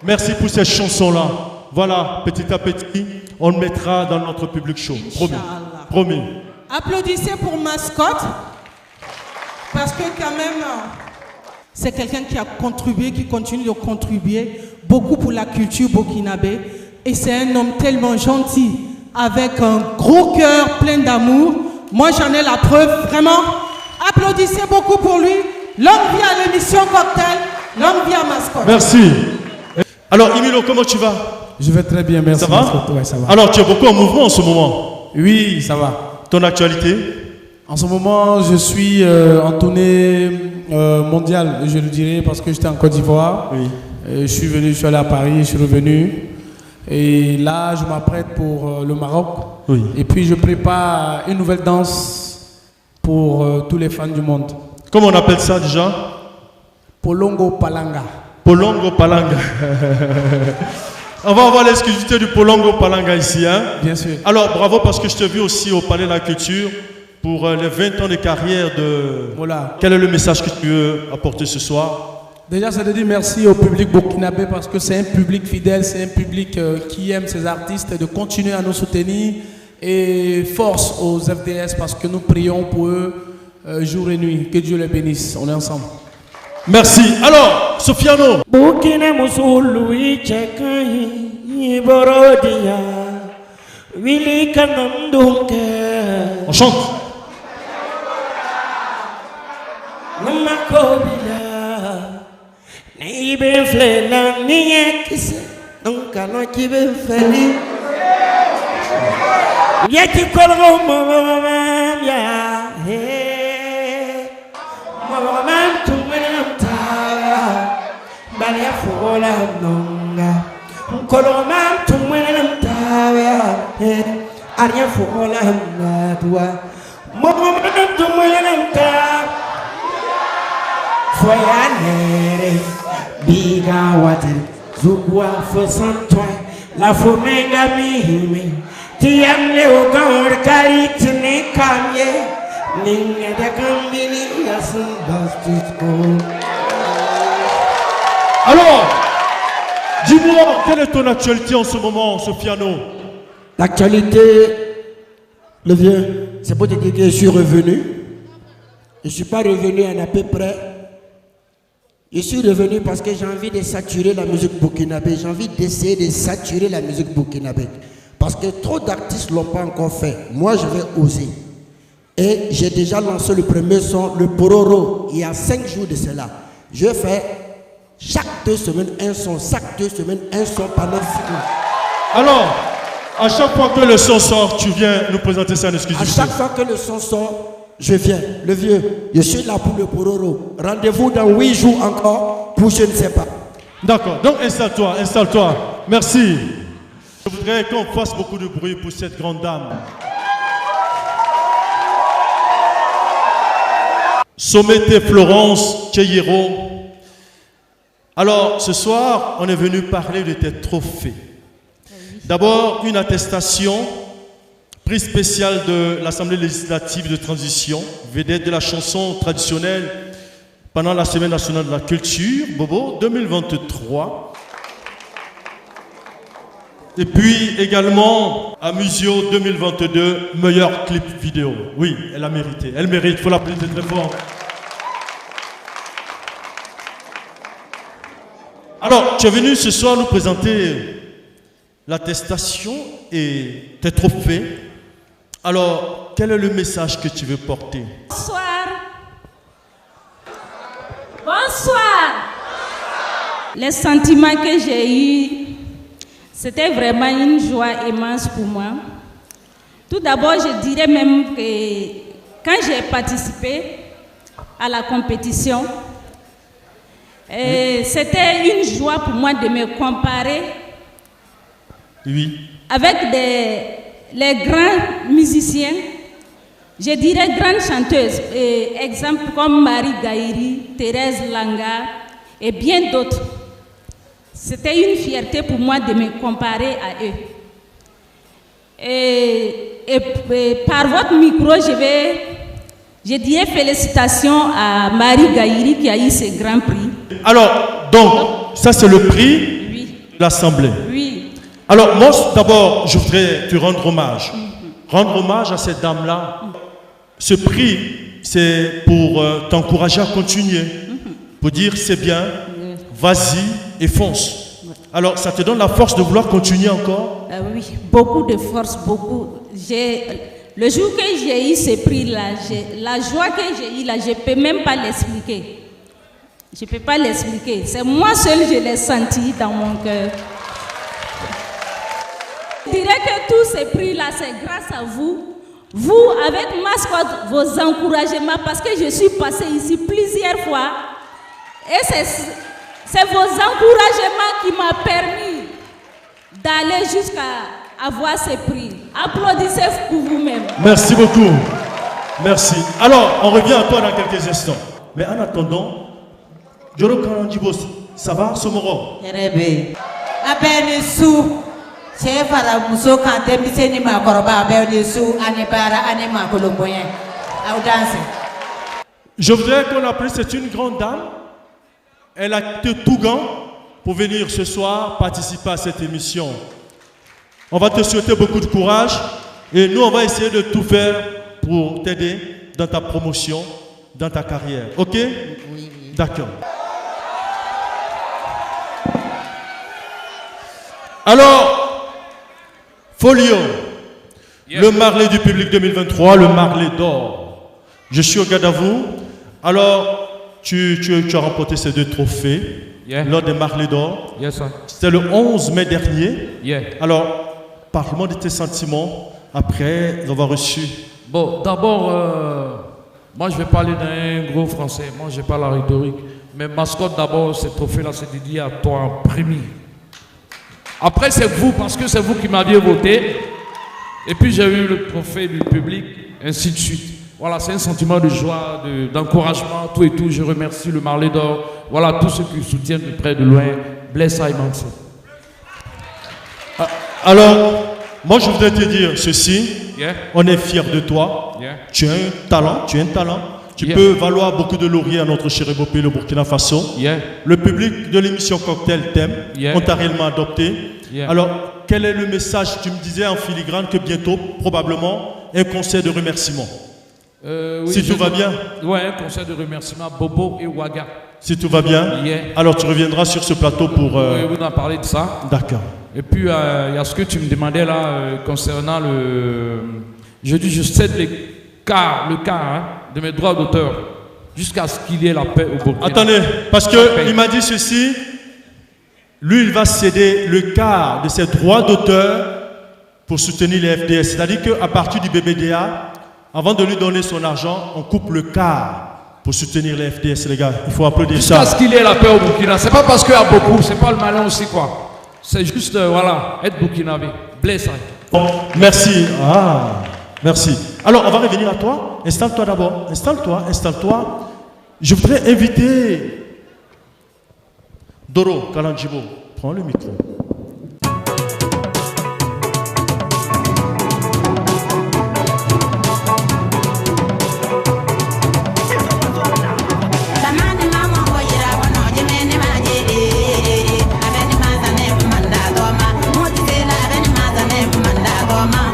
merci pour ces chansons-là. Voilà, petit à petit, on le mettra dans notre public show. Promis. Promis. Applaudissez pour Mascotte, parce que quand même, c'est quelqu'un qui a contribué, qui continue de contribuer beaucoup pour la culture burkinabé. Et c'est un homme tellement gentil, avec un gros cœur plein d'amour. Moi, j'en ai la preuve, vraiment. Applaudissez beaucoup pour lui. Longue vie à l'émission Cocktail, longue vie à Mascotte. Merci. Alors, Emilio, comment tu vas? Je vais très bien, merci. Ça va? Ouais, ça va. Alors, tu es beaucoup en mouvement en ce moment? Oui, ça va. Ton actualité? En ce moment, je suis en tournée mondiale, je le dirais, parce que j'étais en Côte d'Ivoire. Oui. Je suis allé à Paris, je suis revenu. Et là, je m'apprête pour le Maroc. Oui. Et puis, je prépare une nouvelle danse pour tous les fans du monde. Comment on appelle ça déjà? Polongo Palanga. Polongo Palanga. On va avoir l'exclusivité du Polongo Palanga ici. Hein? Bien sûr. Alors, bravo parce que je t'ai vu aussi au Palais de la Culture pour les 20 ans de carrière de... Voilà. Quel est le message que tu veux apporter ce soir? Déjà, c'est de dire merci au public burkinabé parce que c'est un public fidèle, c'est un public qui aime ces artistes et de continuer à nous soutenir. Et force aux FDS parce que nous prions pour eux jour et nuit. Que Dieu les bénisse. On est ensemble. Merci. Alors, Sofiano. Burkina Musulu Tchekai Borodia Willy Kanamdunke. On chante. Namakobila Naibe Flela Niekise Nunkana Kibe Feli Yeti Kolro Mamam Ya He Mamam Tumenam Ta Balia Fola Nonga Kolomam Tumenam Ta He Aria Fola Nadwa Mamam Tumenam Ta Foyanere Biga Water Zugwa Fosantoi La Fomenga Mihime Tiam Leogor Karitine Kamye Ninga de Kambini Yasun Bastit. Alors, dis-moi, quelle est ton actualité en ce moment, Sofiano? L'actualité, le vieux, c'est pour te dire que je suis revenu. Je ne suis pas revenu à peu près. Je suis revenu parce que j'ai envie de saturer la musique burkinabé. J'ai envie d'essayer de saturer la musique burkinabé. Parce que trop d'artistes ne l'ont pas encore fait. Moi, je vais oser. Et j'ai déjà lancé le premier son, le Pororo, il y a 5 jours de cela. Je fais chaque 2 semaines un son, chaque 2 semaines un son pendant 6 mois. Alors, à chaque fois que le son sort, tu viens nous présenter ça en exclusivité. À chaque fois que le son sort, je viens, le vieux, je suis là pour le Pororo. Rendez-vous dans 8 jours encore pour je ne sais pas. D'accord, donc installe-toi, installe-toi. Merci. Je voudrais qu'on fasse beaucoup de bruit pour cette grande dame. Sommete Florence Cheyero. Alors, ce soir, on est venu parler de tes trophées. D'abord, une attestation. Prix spécial de l'Assemblée législative de transition, vedette de la chanson traditionnelle pendant la Semaine nationale de la culture, Bobo, 2023. Et puis également, à Musio 2022, meilleur clip vidéo. Oui, elle a mérité. Elle mérite, il faut l'applaudir très fort. Alors, tu es venu ce soir nous présenter l'attestation et tes trophées. Alors, quel est le message que tu veux porter? Bonsoir. Bonsoir. Les sentiments que j'ai eus, c'était vraiment une joie immense pour moi. Tout d'abord, je dirais même que quand j'ai participé à la compétition, c'était une joie pour moi de me comparer avec les grands musiciens, je dirais grandes chanteuses, exemple comme Marie Gaïri, Thérèse Langa et bien d'autres. C'était une fierté pour moi de me comparer à eux. Et par votre micro, je vais Je dirais félicitations à Marie Gaïri qui a eu ce grand prix. Alors, donc, ça c'est le prix de l'Assemblée. Oui. Alors, moi d'abord, je voudrais te rendre hommage. Rendre hommage à cette dame-là. Ce prix, c'est pour t'encourager à continuer. Pour dire c'est bien, vas-y et fonce. Alors, ça te donne la force de vouloir continuer encore? Oui, beaucoup de force, beaucoup. Le jour que j'ai eu ce prix-là, la joie que j'ai eue là, je ne peux même pas l'expliquer. Je ne peux pas l'expliquer. C'est moi seul je l'ai senti dans mon cœur. Je dirais que tous ces prix-là, c'est grâce à vous. Vous, avec Mascotte, vos encouragements, parce que je suis passée ici plusieurs fois. Et c'est vos encouragements qui m'ont permis d'aller jusqu'à avoir ces prix. Applaudissez pour vous-même. Merci beaucoup. Merci. Alors, on revient à toi dans quelques instants. Mais en attendant, Joro Kalandjibos, ça va, Somoro? Rebe. Abeni sou. Chef ala muso kante miseni makoroba abeni sou anebara anema kolomboyen. Audanse. Je voudrais qu'on appelle, c'est une grande dame. Elle a été tout gant pour venir ce soir participer à cette émission. On va te souhaiter beaucoup de courage et nous, on va essayer de tout faire pour t'aider dans ta promotion, dans ta carrière. Ok? Oui. D'accord. Alors, Folio, le Marley du public 2023, le Marley d'or. Je suis au garde à vous. Alors, tu as remporté ces 2 trophées lors des Marley d'or. C'était le 11 mai dernier. Alors, parle-moi de tes sentiments après avoir reçu. Bon, d'abord, moi je vais parler d'un gros français. Moi je n'ai pas la rhétorique. Mais Mascotte, d'abord, ce trophée-là, c'est dédié à toi en premier. Après, c'est vous, parce que c'est vous qui m'aviez voté. Et puis j'ai eu le trophée du public, ainsi de suite. Voilà, c'est un sentiment de joie, d'encouragement, tout et tout. Je remercie le Marley d'or. Voilà, tous ceux qui soutiennent de près, de loin. Bless Aymanse. Alors, moi je voudrais te dire ceci, on est fiers de toi, tu as un talent, tu peux valoir beaucoup de lauriers à notre cher pays, le Burkina Faso. Le public de l'émission Cocktail t'aime, on t'a réellement adopté. Alors, quel est le message? Tu me disais en filigrane que bientôt, probablement, un concert de remerciements. Oui, si tout va bien. Oui, un concert de remerciements, Bobo et Ouaga. Si tout va bien, alors tu reviendras sur ce plateau pour... Oui, vous en parlez de ça. D'accord. Et puis, il y a ce que tu me demandais là, concernant le... Je dis, je cède le quart de mes droits d'auteur, jusqu'à ce qu'il y ait la paix au Burkina. Attendez, parce qu'il m'a dit ceci, lui, il va céder le quart de ses droits d'auteur pour soutenir les FDS. C'est-à-dire qu'à partir du BBDA, avant de lui donner son argent, on coupe le quart pour soutenir les FDS, les gars. Il faut applaudir ça. Jusqu'à ce qu'il y ait la paix au Burkina. C'est pas parce qu'il y a beaucoup, c'est pas le malin aussi, quoi. C'est juste, voilà, être burkinabé. Bless. Bon, merci. Merci. Alors, on va revenir à toi. Installe-toi d'abord. Installe-toi. Je voudrais inviter Doro Kalandjibo. Prends le micro. Mama,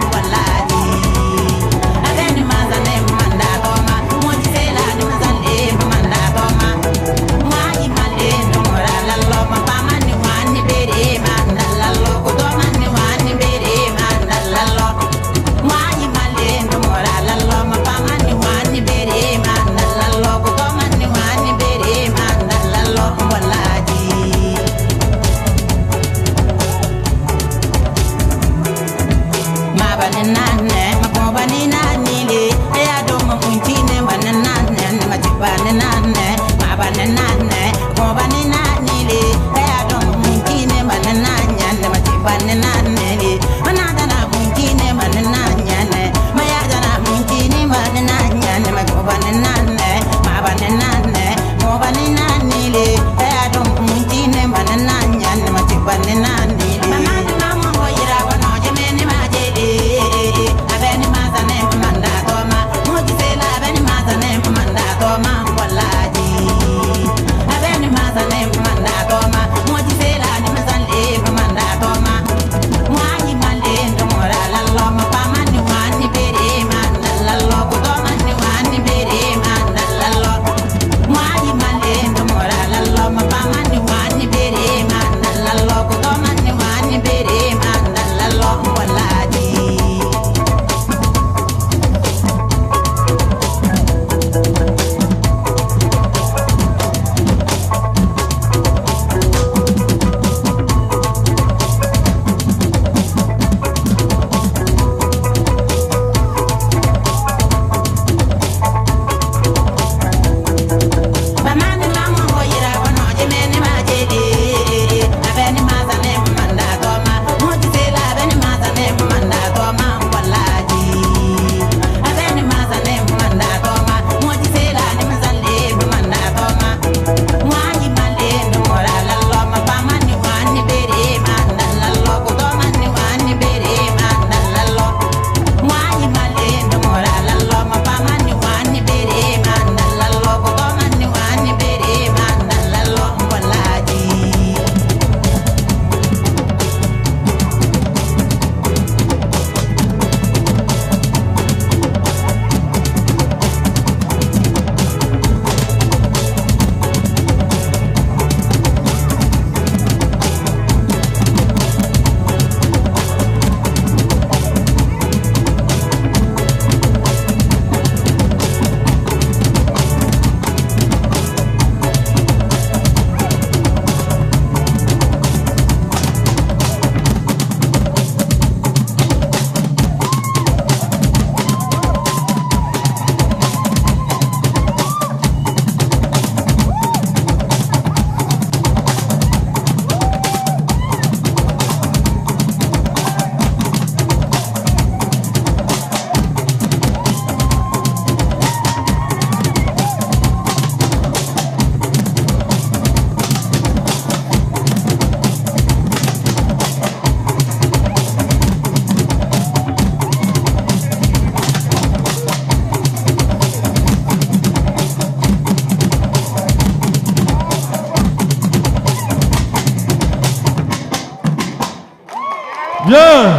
Bien.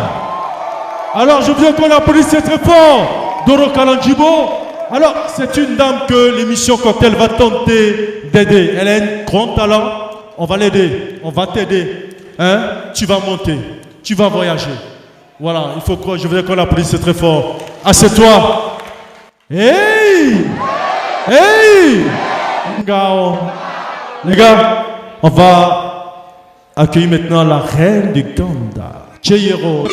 Alors, je veux qu'on applaudisse très fort Doro Kalanjibo. Alors, c'est une dame que l'émission Cocktail va tenter d'aider. Elle a un grand talent. On va l'aider. On va t'aider. Hein? Tu vas monter. Tu vas voyager. Voilà, il faut que je veux qu'on applaudisse très fort. Assieds-toi. Hey! Hey! Les gars, on va accueillir maintenant la reine du Ganda. Cheyero.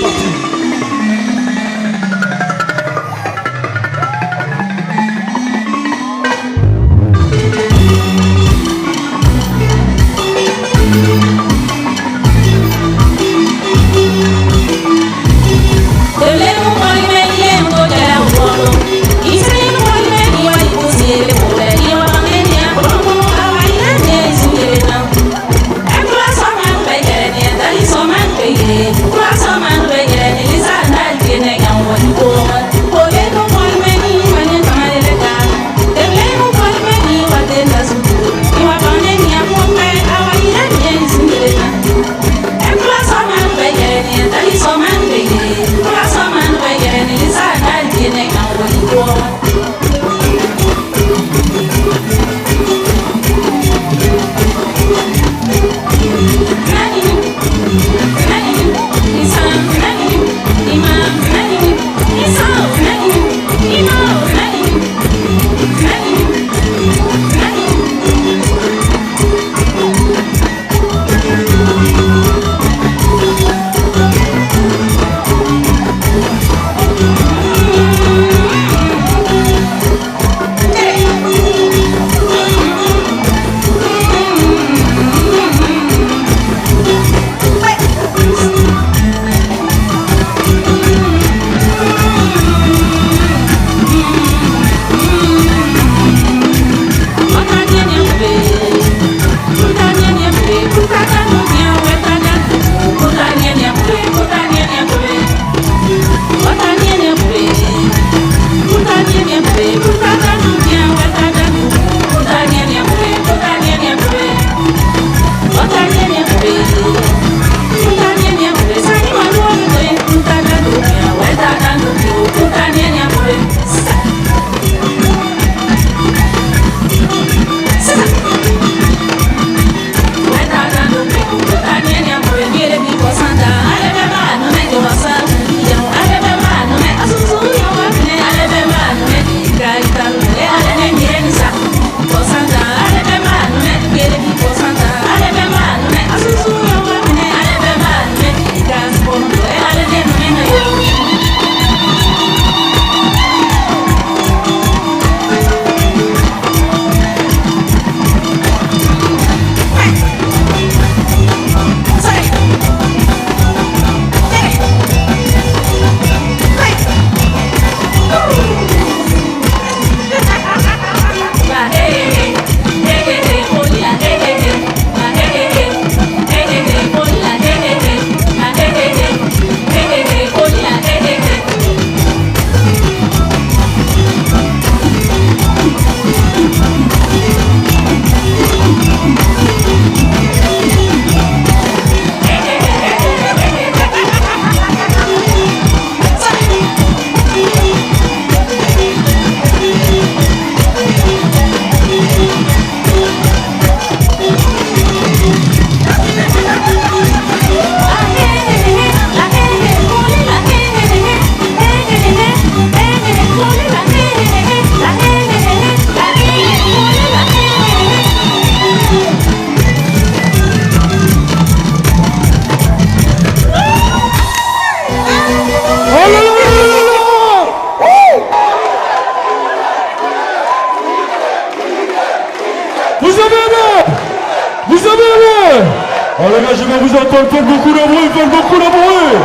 Oh les gars, je vais vous entendre, faites beaucoup de bruit, faites beaucoup de bruit.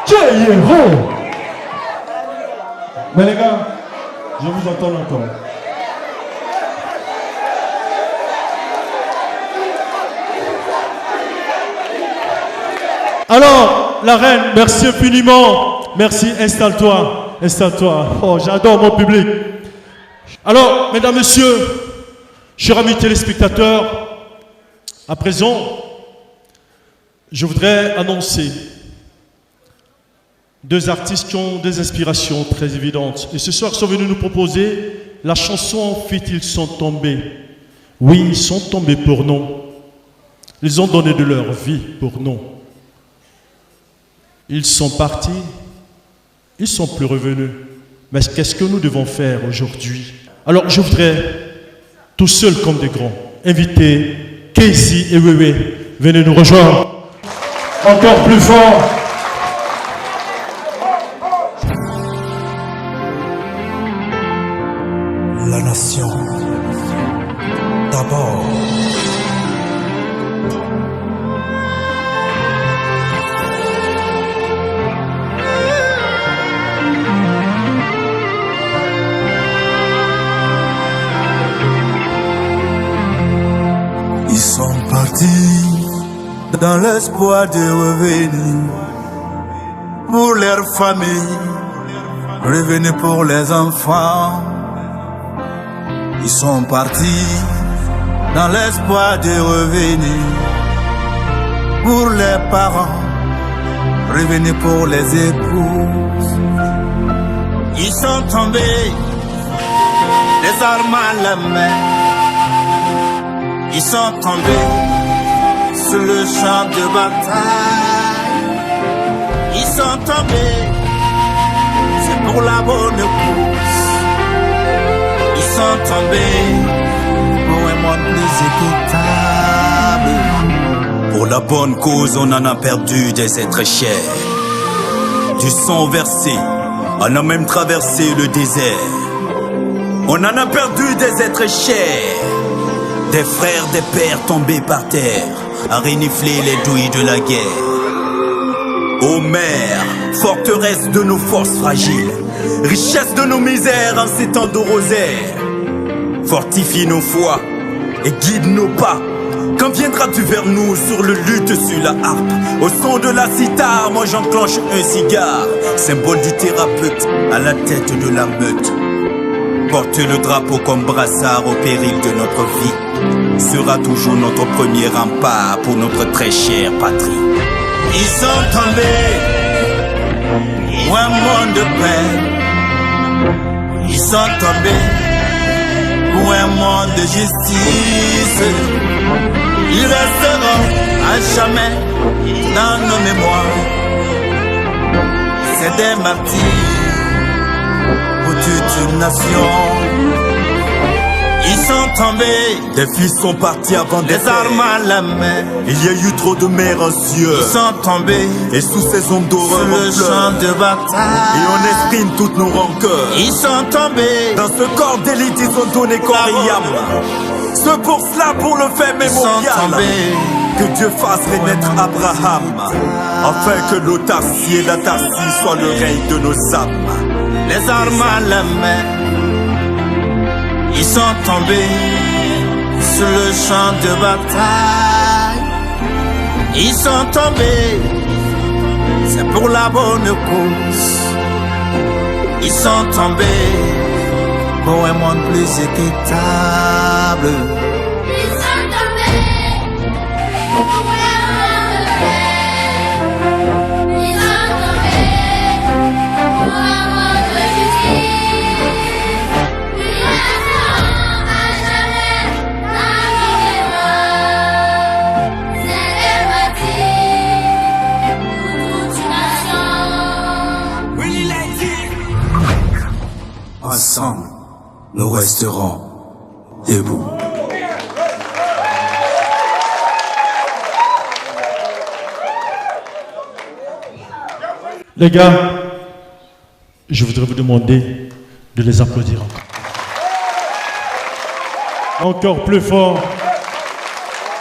Cheyero. Mais les gars, je vous entends encore. Alors, la reine, merci infiniment. Merci, installe-toi. Installe-toi. Oh, j'adore mon public. Alors, mesdames, messieurs, chers amis téléspectateurs, à présent, Je voudrais annoncer deux artistes qui ont des inspirations très évidentes. Et ce soir, ils sont venus nous proposer la chanson « En fait, ils sont tombés ». Oui, ils sont tombés pour nous. Ils ont donné de leur vie pour nous. Ils sont partis, ils ne sont plus revenus. Mais qu'est-ce que nous devons faire aujourd'hui? Alors, je voudrais, tous seuls comme des grands, inviter Casey et Wewe. Venez nous rejoindre. Encore plus fort. La nation, d'abord. Ils sont partis dans l'espoir de revenir pour leur famille, revenir pour les enfants. Ils sont partis dans l'espoir de revenir pour les parents, revenir pour les épouses. Ils sont tombés, les armes à la main. Ils sont tombés sur le champ de bataille. Ils sont tombés, c'est pour la bonne cause. Ils sont tombés pour un monde plus équitable. Pour la bonne cause, on en a perdu des êtres chers. Du sang versé, on a même traversé le désert. On en a perdu des êtres chers. Des frères, des pères tombés par terre, à renifler les douilles de la guerre. Ô mère, forteresse de nos forces fragiles, richesse de nos misères en ces temps de rosaire. Fortifie nos foi et guide nos pas. Quand viendras-tu vers nous sur le luth sur la harpe? Au son de la cithare, moi j'enclenche un cigare, symbole du thérapeute à la tête de la meute. Porter le drapeau comme brassard au péril de notre vie sera toujours notre premier rempart pour notre très chère patrie. Ils sont tombés pour un monde de paix. Ils sont tombés pour un monde de justice. Ils resteront à jamais dans nos mémoires. C'est des martyrs pour toute une nation. Ils sont tombés, des fils sont partis avant des armes à la main. Il y a eu trop de mers en cieux. Ils sont tombés, et sous ces ondes d'horreur sur le champ de bataille. Et on exprime toutes nos rancœurs. Ils sont tombés, dans ce corps d'élite ils ont donné corps et âme. Ce pour cela, pour le fait mémorial, que Dieu fasse renaître Abraham, afin que l'autarcie et l'atarcie soient le règne de nos âmes. Les armes à la main, ils sont tombés sur le champ de bataille. Ils sont tombés, c'est pour la bonne cause. Ils sont tombés pour un monde plus équitable. Ils sont tombés pour un monde de paix. Ils sont tombés pour un monde de justice. Ils resteront à jamais dans nos mémoires. C'est des martyrs pour toute une nation. Oui, ensemble, nous resterons debout. Les gars, je voudrais vous demander de les applaudir encore. Encore plus fort.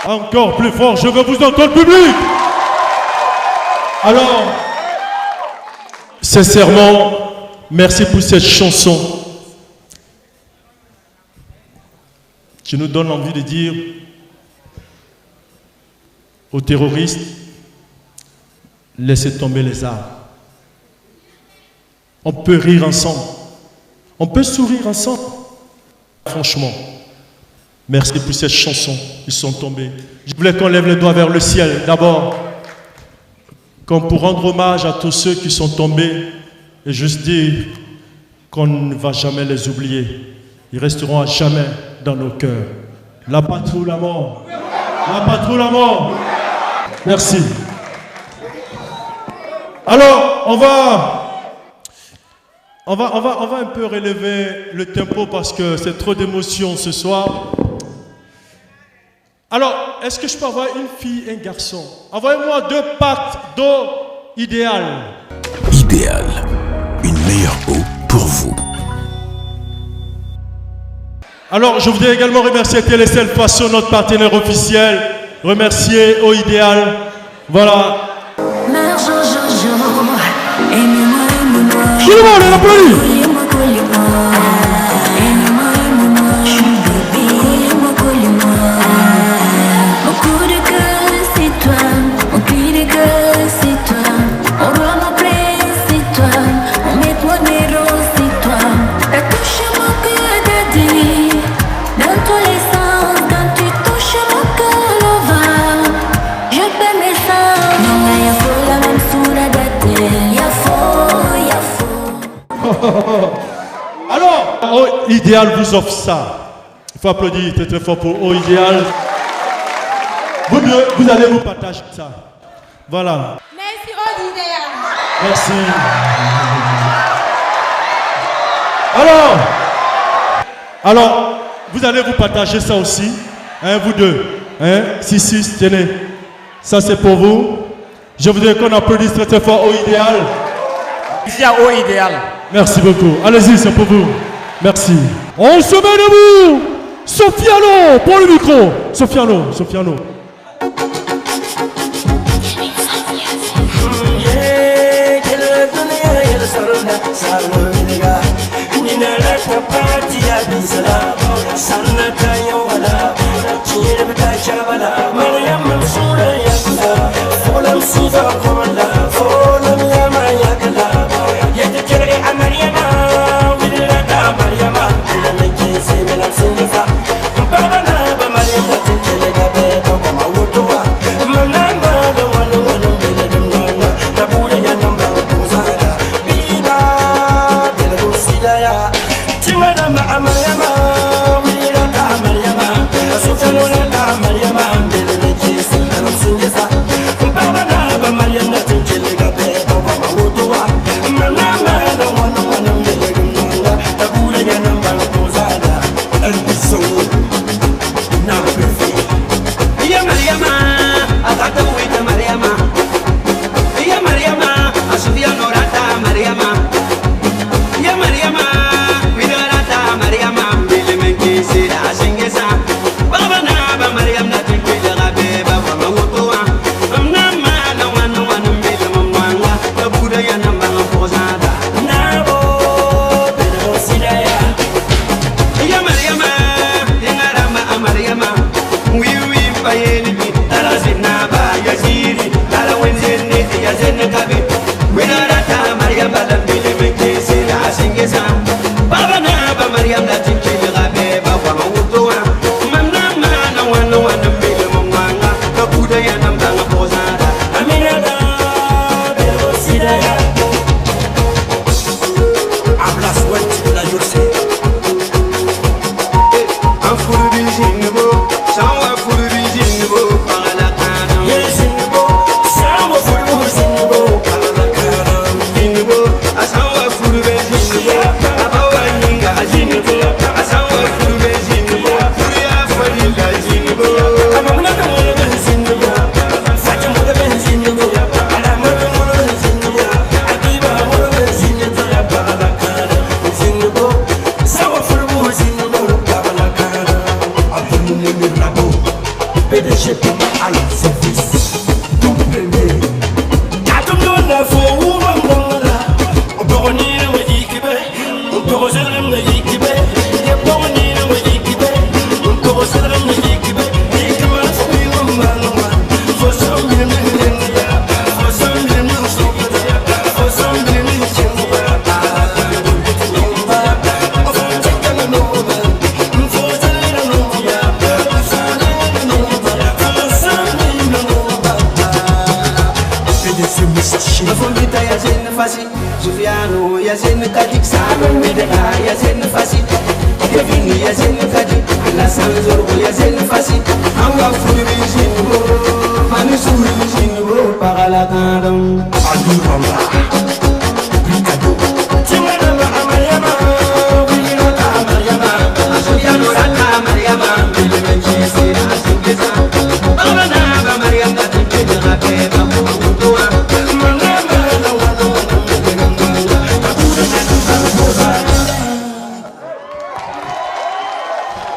Encore plus fort. Je veux vous entendre, public. Alors, sincèrement, merci pour cette chanson qui nous donne envie de dire aux terroristes, laissez tomber les armes. On peut rire ensemble. On peut sourire ensemble. Franchement, merci pour cette chanson. Ils sont tombés. Je voulais qu'on lève les doigts vers le ciel d'abord. comme pour rendre hommage à tous ceux qui sont tombés et juste dire qu'on ne va jamais les oublier. Ils resteront à jamais dans nos cœurs. La patrie ou la mort. La patrie ou la mort. Merci. Alors, on va un peu relever le tempo parce que c'est trop d'émotions ce soir. Alors, est-ce que je peux avoir une fille et un garçon? Envoyez-moi 2 packs d'eau idéale. Idéal, une meilleure eau pour vous. Alors, je voudrais également remercier Télécel Façon, notre partenaire officiel. Remercier Eau Idéal. Voilà. Tout le monde, on applaudit. Alors, Eau Idéal vous offre ça. Il faut applaudir très très fort pour Eau Idéal. Vous deux, vous allez vous partager ça. Voilà. Merci Eau Idéal. Merci. Alors, vous allez vous partager ça aussi. Hein, vous deux. Hein, 6, tenez. Ça c'est pour vous. Je voudrais qu'on applaudisse très très fort Eau Idéal. Ici à Eau Idéal. Merci beaucoup. Allez-y, c'est pour vous. Merci. On se met debout. Sofiano, pour le micro. Sofiano. facile. Kevin yazin kadi, la sanzor yazin facile. Anga furi jingo, manu suri jingo, parala kandam. Adu mama, bikado. Timana ma amayama, bilino ta amayama, asuyano rata amayama, bilemenchi sira singeza. Bana ba Mariama tete rape ba mutua.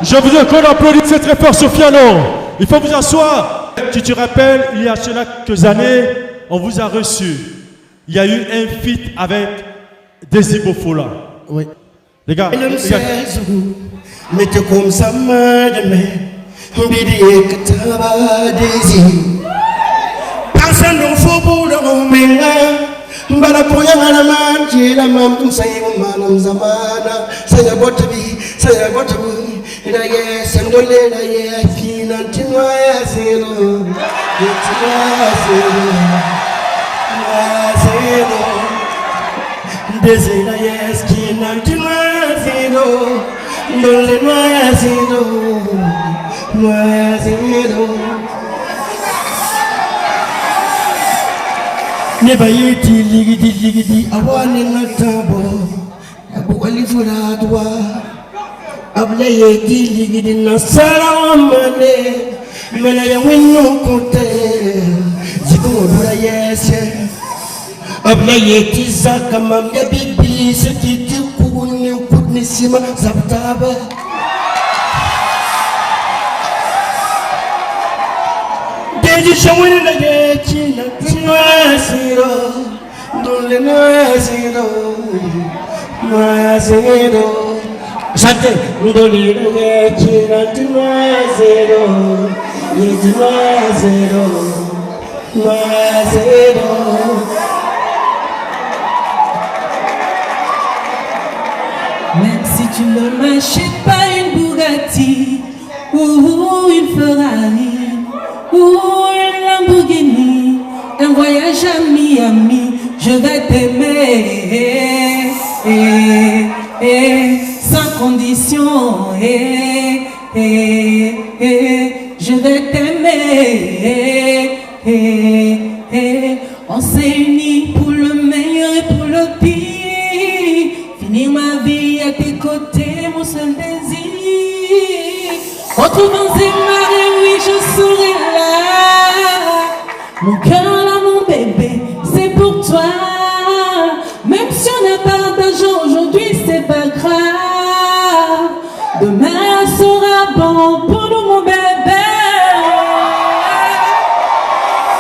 Je voudrais qu'on applaudisse très fort Sofiano. Il faut vous asseoir. Tu te rappelles, il y a cela quelques années, on vous a reçu. Il y a eu un feat avec Desi Bofola. Oui. Les gars, mettez comme ça, madame. Mbidi kataba Desi. Personne ne faut pour le moment. Mbala poya ngana manji la mamtu sayi manam zamana. Saya gotabi. La ye sendole la ye finantinwa ya zero. Yetinwa zero. Desi la ye skinantinwa zero. Ndole noya zero. Noya zero. Neba yeti ligidi awani natabo. Abu alifura dwa. Abla yeti ligidi nasara mane. Mela ya winu kote. Ziko dura yese. Abla yeti zaka mamya bibi. Setiti kuni kutni sima zaptaba. Deji shawini la yeti na tinwaziro. Dole nwaziro. Nwaziro. Chante, ndoli la yeti na tinwaziro. Yeti nwaziro. Nwaziro. Même si tu ne m'achètes pas une Bugatti ou une Ferrari ou une Lamborghini, un voyage à Miami, je vais t'aimer sans condition. Je vais t'aimer. On s'est unis pour le meilleur et pour le pire. Finir ma vie à tes côtés, mon seul désir. Retrouvons et marées, oui, je serai là. Mon cœur là, mon bébé, c'est pour toi. Même si on n'a pas d'argent aujourd'hui, c'est pas grave. Demain sera bon pour nous, mon bébé.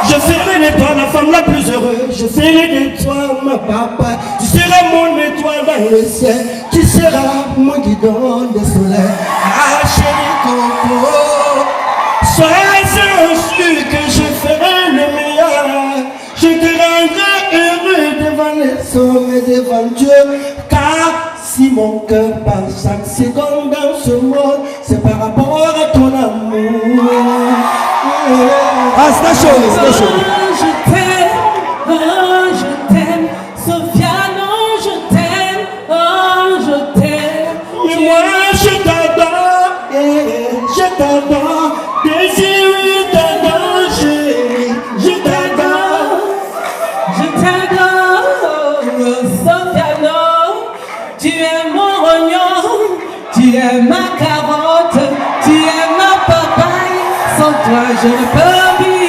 Je ferai de toi la femme la plus heureuse. Je ferai de toi ma papa. Tu seras mon étoile dans le ciel. Tu seras mon guidon de soleil. Ah chérie Coco, sois sûr que je ferai le meilleur. Je te rendrai heureux devant les hommes et devant Dieu. Car si mon cœur passe chaque seconde dans ce monde, c'est par rapport à ton amour. Ah, c'est chaud, c'est chaud. Je t'aime, Sofiano, je t'aime, oh, je t'aime. Et moi, je t'adore, désir, je t'adore, chérie, je t'adore. Je t'adore, Sofiano, tu es mon rognon, tu es ma carotte, tu es ma papaye, sans toi je ne peux vivre.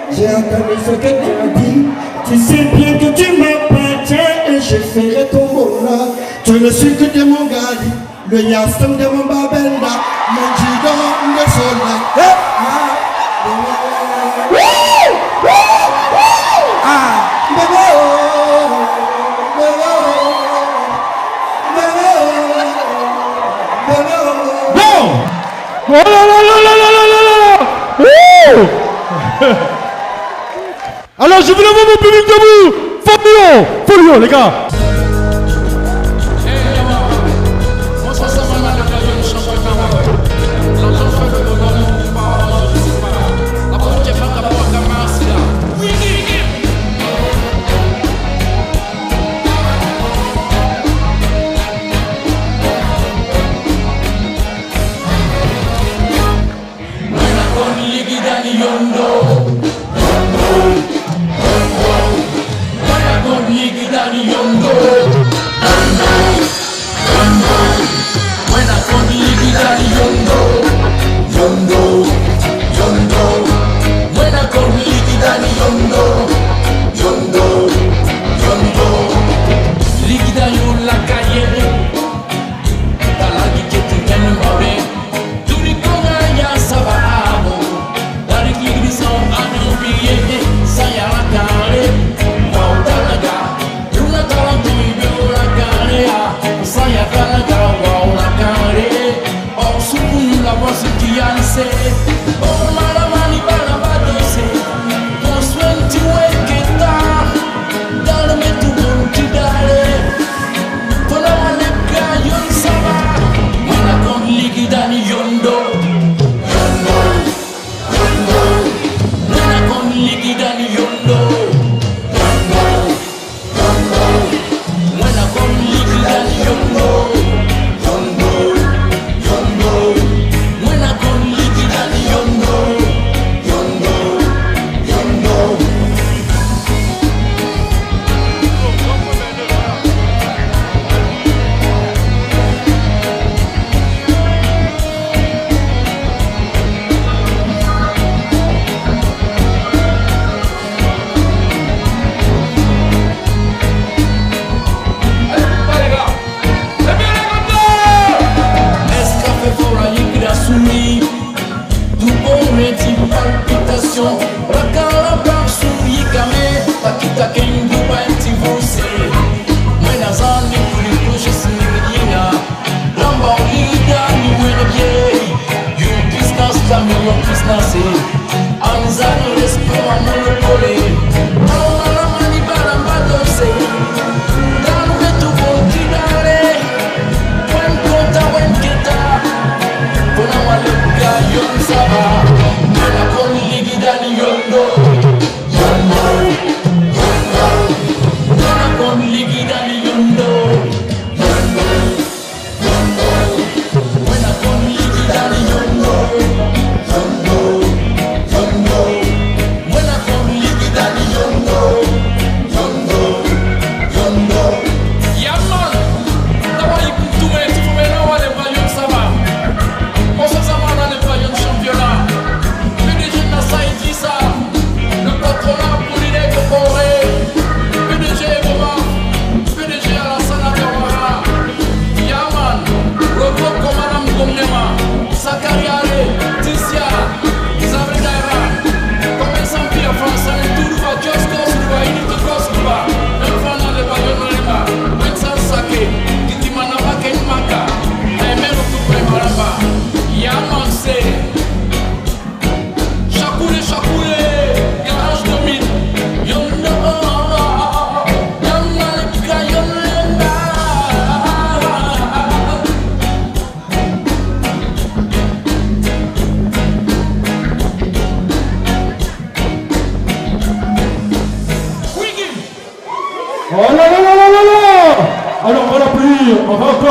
J'ai entendu ce que tu as dit. Tu sais bien que tu m'appartiens et je ferai ton bonheur. Tu es le sucre de mon gali, le yastam de mon babenda, mon gidon de soleil. Oh là là là là là là là là. Alors je voulais voir mon public debout. Folio les gars.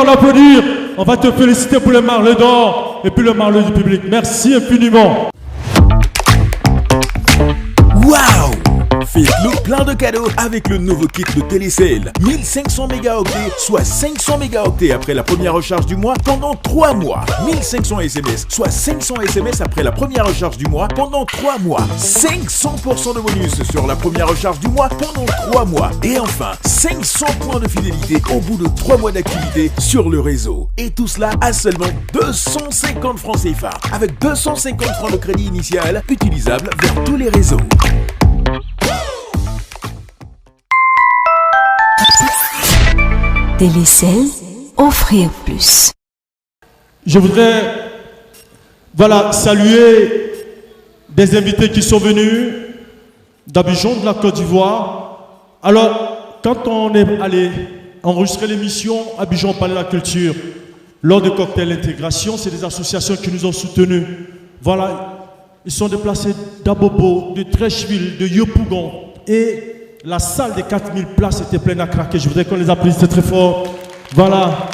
L'applaudir. On va te féliciter pour le marle d'or et puis le marle du public. Merci infiniment. Waouh! Faites-le plein de cadeaux avec le nouveau kit de Télécell. 1500 mégaoctets, soit 500 mégaoctets après la première recharge du mois pendant 3 mois. 1500 SMS, soit 500 SMS après la première recharge du mois pendant 3 mois. 500% de bonus sur la première recharge du mois pendant 3 mois. Et enfin, 500 points de fidélité au bout de 3 mois d'activité sur le réseau. Et tout cela à seulement 250 francs CFA, avec 250 francs de crédit initial utilisable vers tous les réseaux. Télécell, offrir plus. Je voudrais saluer des invités qui sont venus d'Abidjan, de la Côte d'Ivoire. Alors, quand on est allé enregistrer l'émission Abidjan Palais de la Culture, lors de Cocktail Intégration, c'est des associations qui nous ont soutenus. Voilà, ils sont déplacés d'Abobo, de Trècheville, de Yopougon. Et la salle des 4000 places était pleine à craquer. Je voudrais qu'on les applaudisse très fort. Voilà.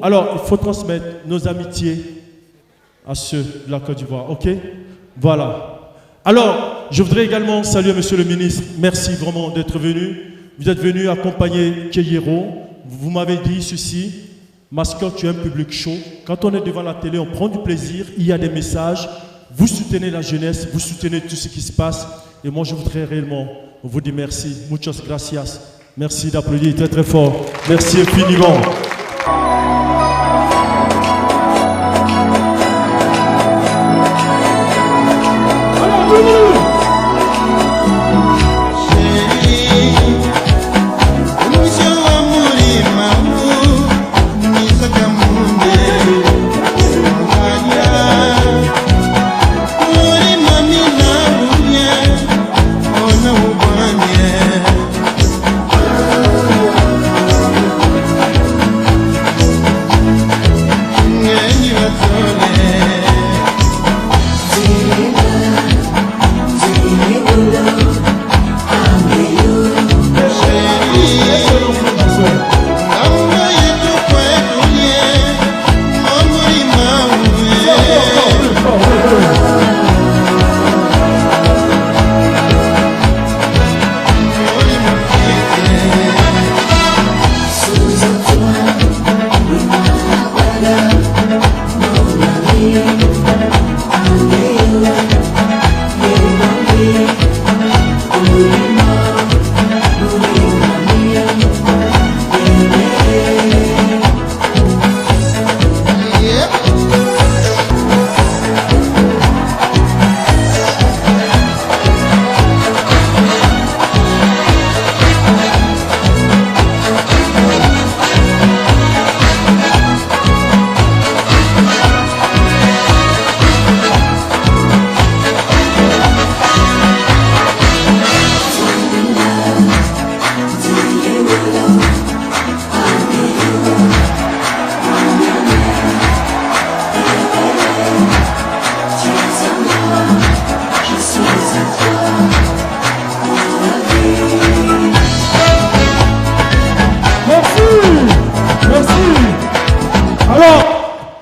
Alors, il faut transmettre nos amitiés à ceux de la Côte d'Ivoire. OK? Voilà. Alors, je voudrais également saluer Monsieur le ministre. Merci vraiment d'être venu. Vous êtes venu accompagner Keyero. Vous m'avez dit ceci. Mascotte, tu es un public chaud. Quand on est devant la télé, on prend du plaisir. Il y a des messages. Vous soutenez la jeunesse. Vous soutenez tout ce qui se passe. Et moi, je voudrais réellement vous dire merci. Muchas gracias. Merci d'applaudir très très fort. Merci infiniment.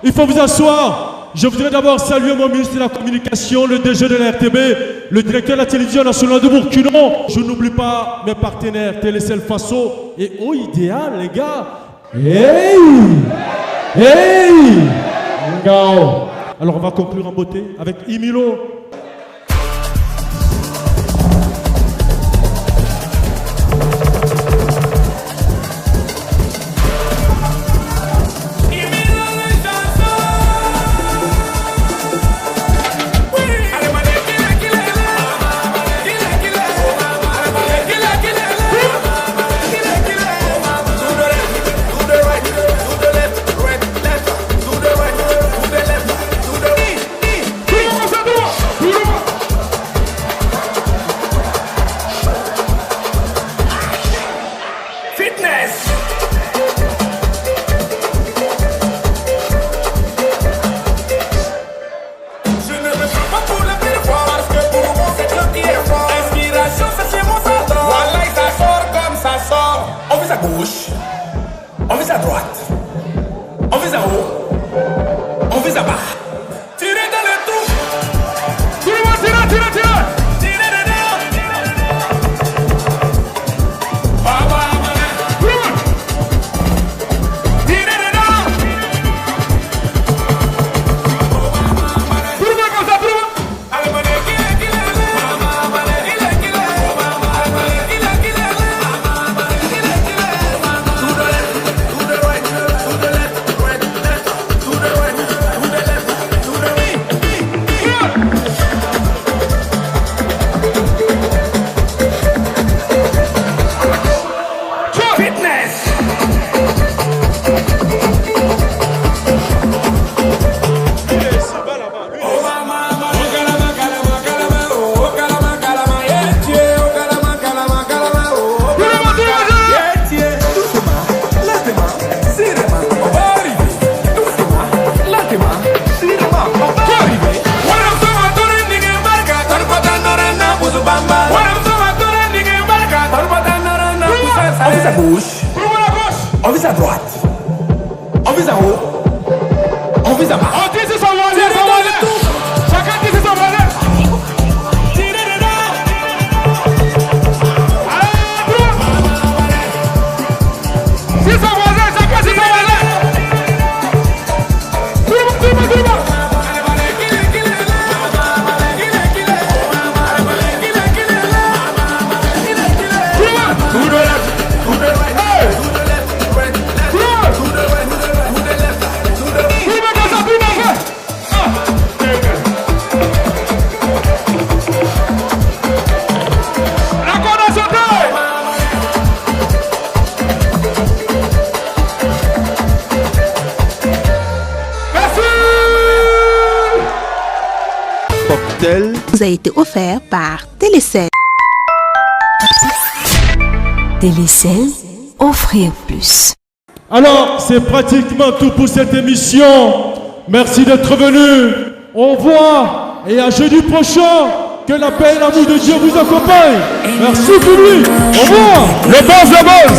Il faut vous asseoir. Je voudrais d'abord saluer mon ministre de la Communication, le DG de la RTB, le directeur de la télévision nationale de Burkina. Je n'oublie pas mes partenaires Télécel Faso et Au Idéal, les gars. Hey! Hey! Ngao. Alors on va conclure en beauté avec Imilo. On vise à droite, on vise à haut, on vise à bas. Tirez dans le tout. Tirez, tirez, tirez, tirez. Tirez dedans. Tirez dedans. Tournez comme ça, tournez. Allez, allez, on vise à droite, on vise à haut, on vise à bas. On dit c'est son voisin, chacun dit c'est son voisin. Tirez dedans. Allez, c'est son voisin, chacun c'est son voisin. Tout le monde, tout le monde, tout le monde. Vous a été offert par Télécel. Télécel, offrir plus. Alors, c'est pratiquement tout pour cette émission. Merci d'être venu. Au revoir et à jeudi prochain. Que la paix et l'amour de Dieu vous accompagnent. Merci pour lui. Au revoir. Le boss, le boss.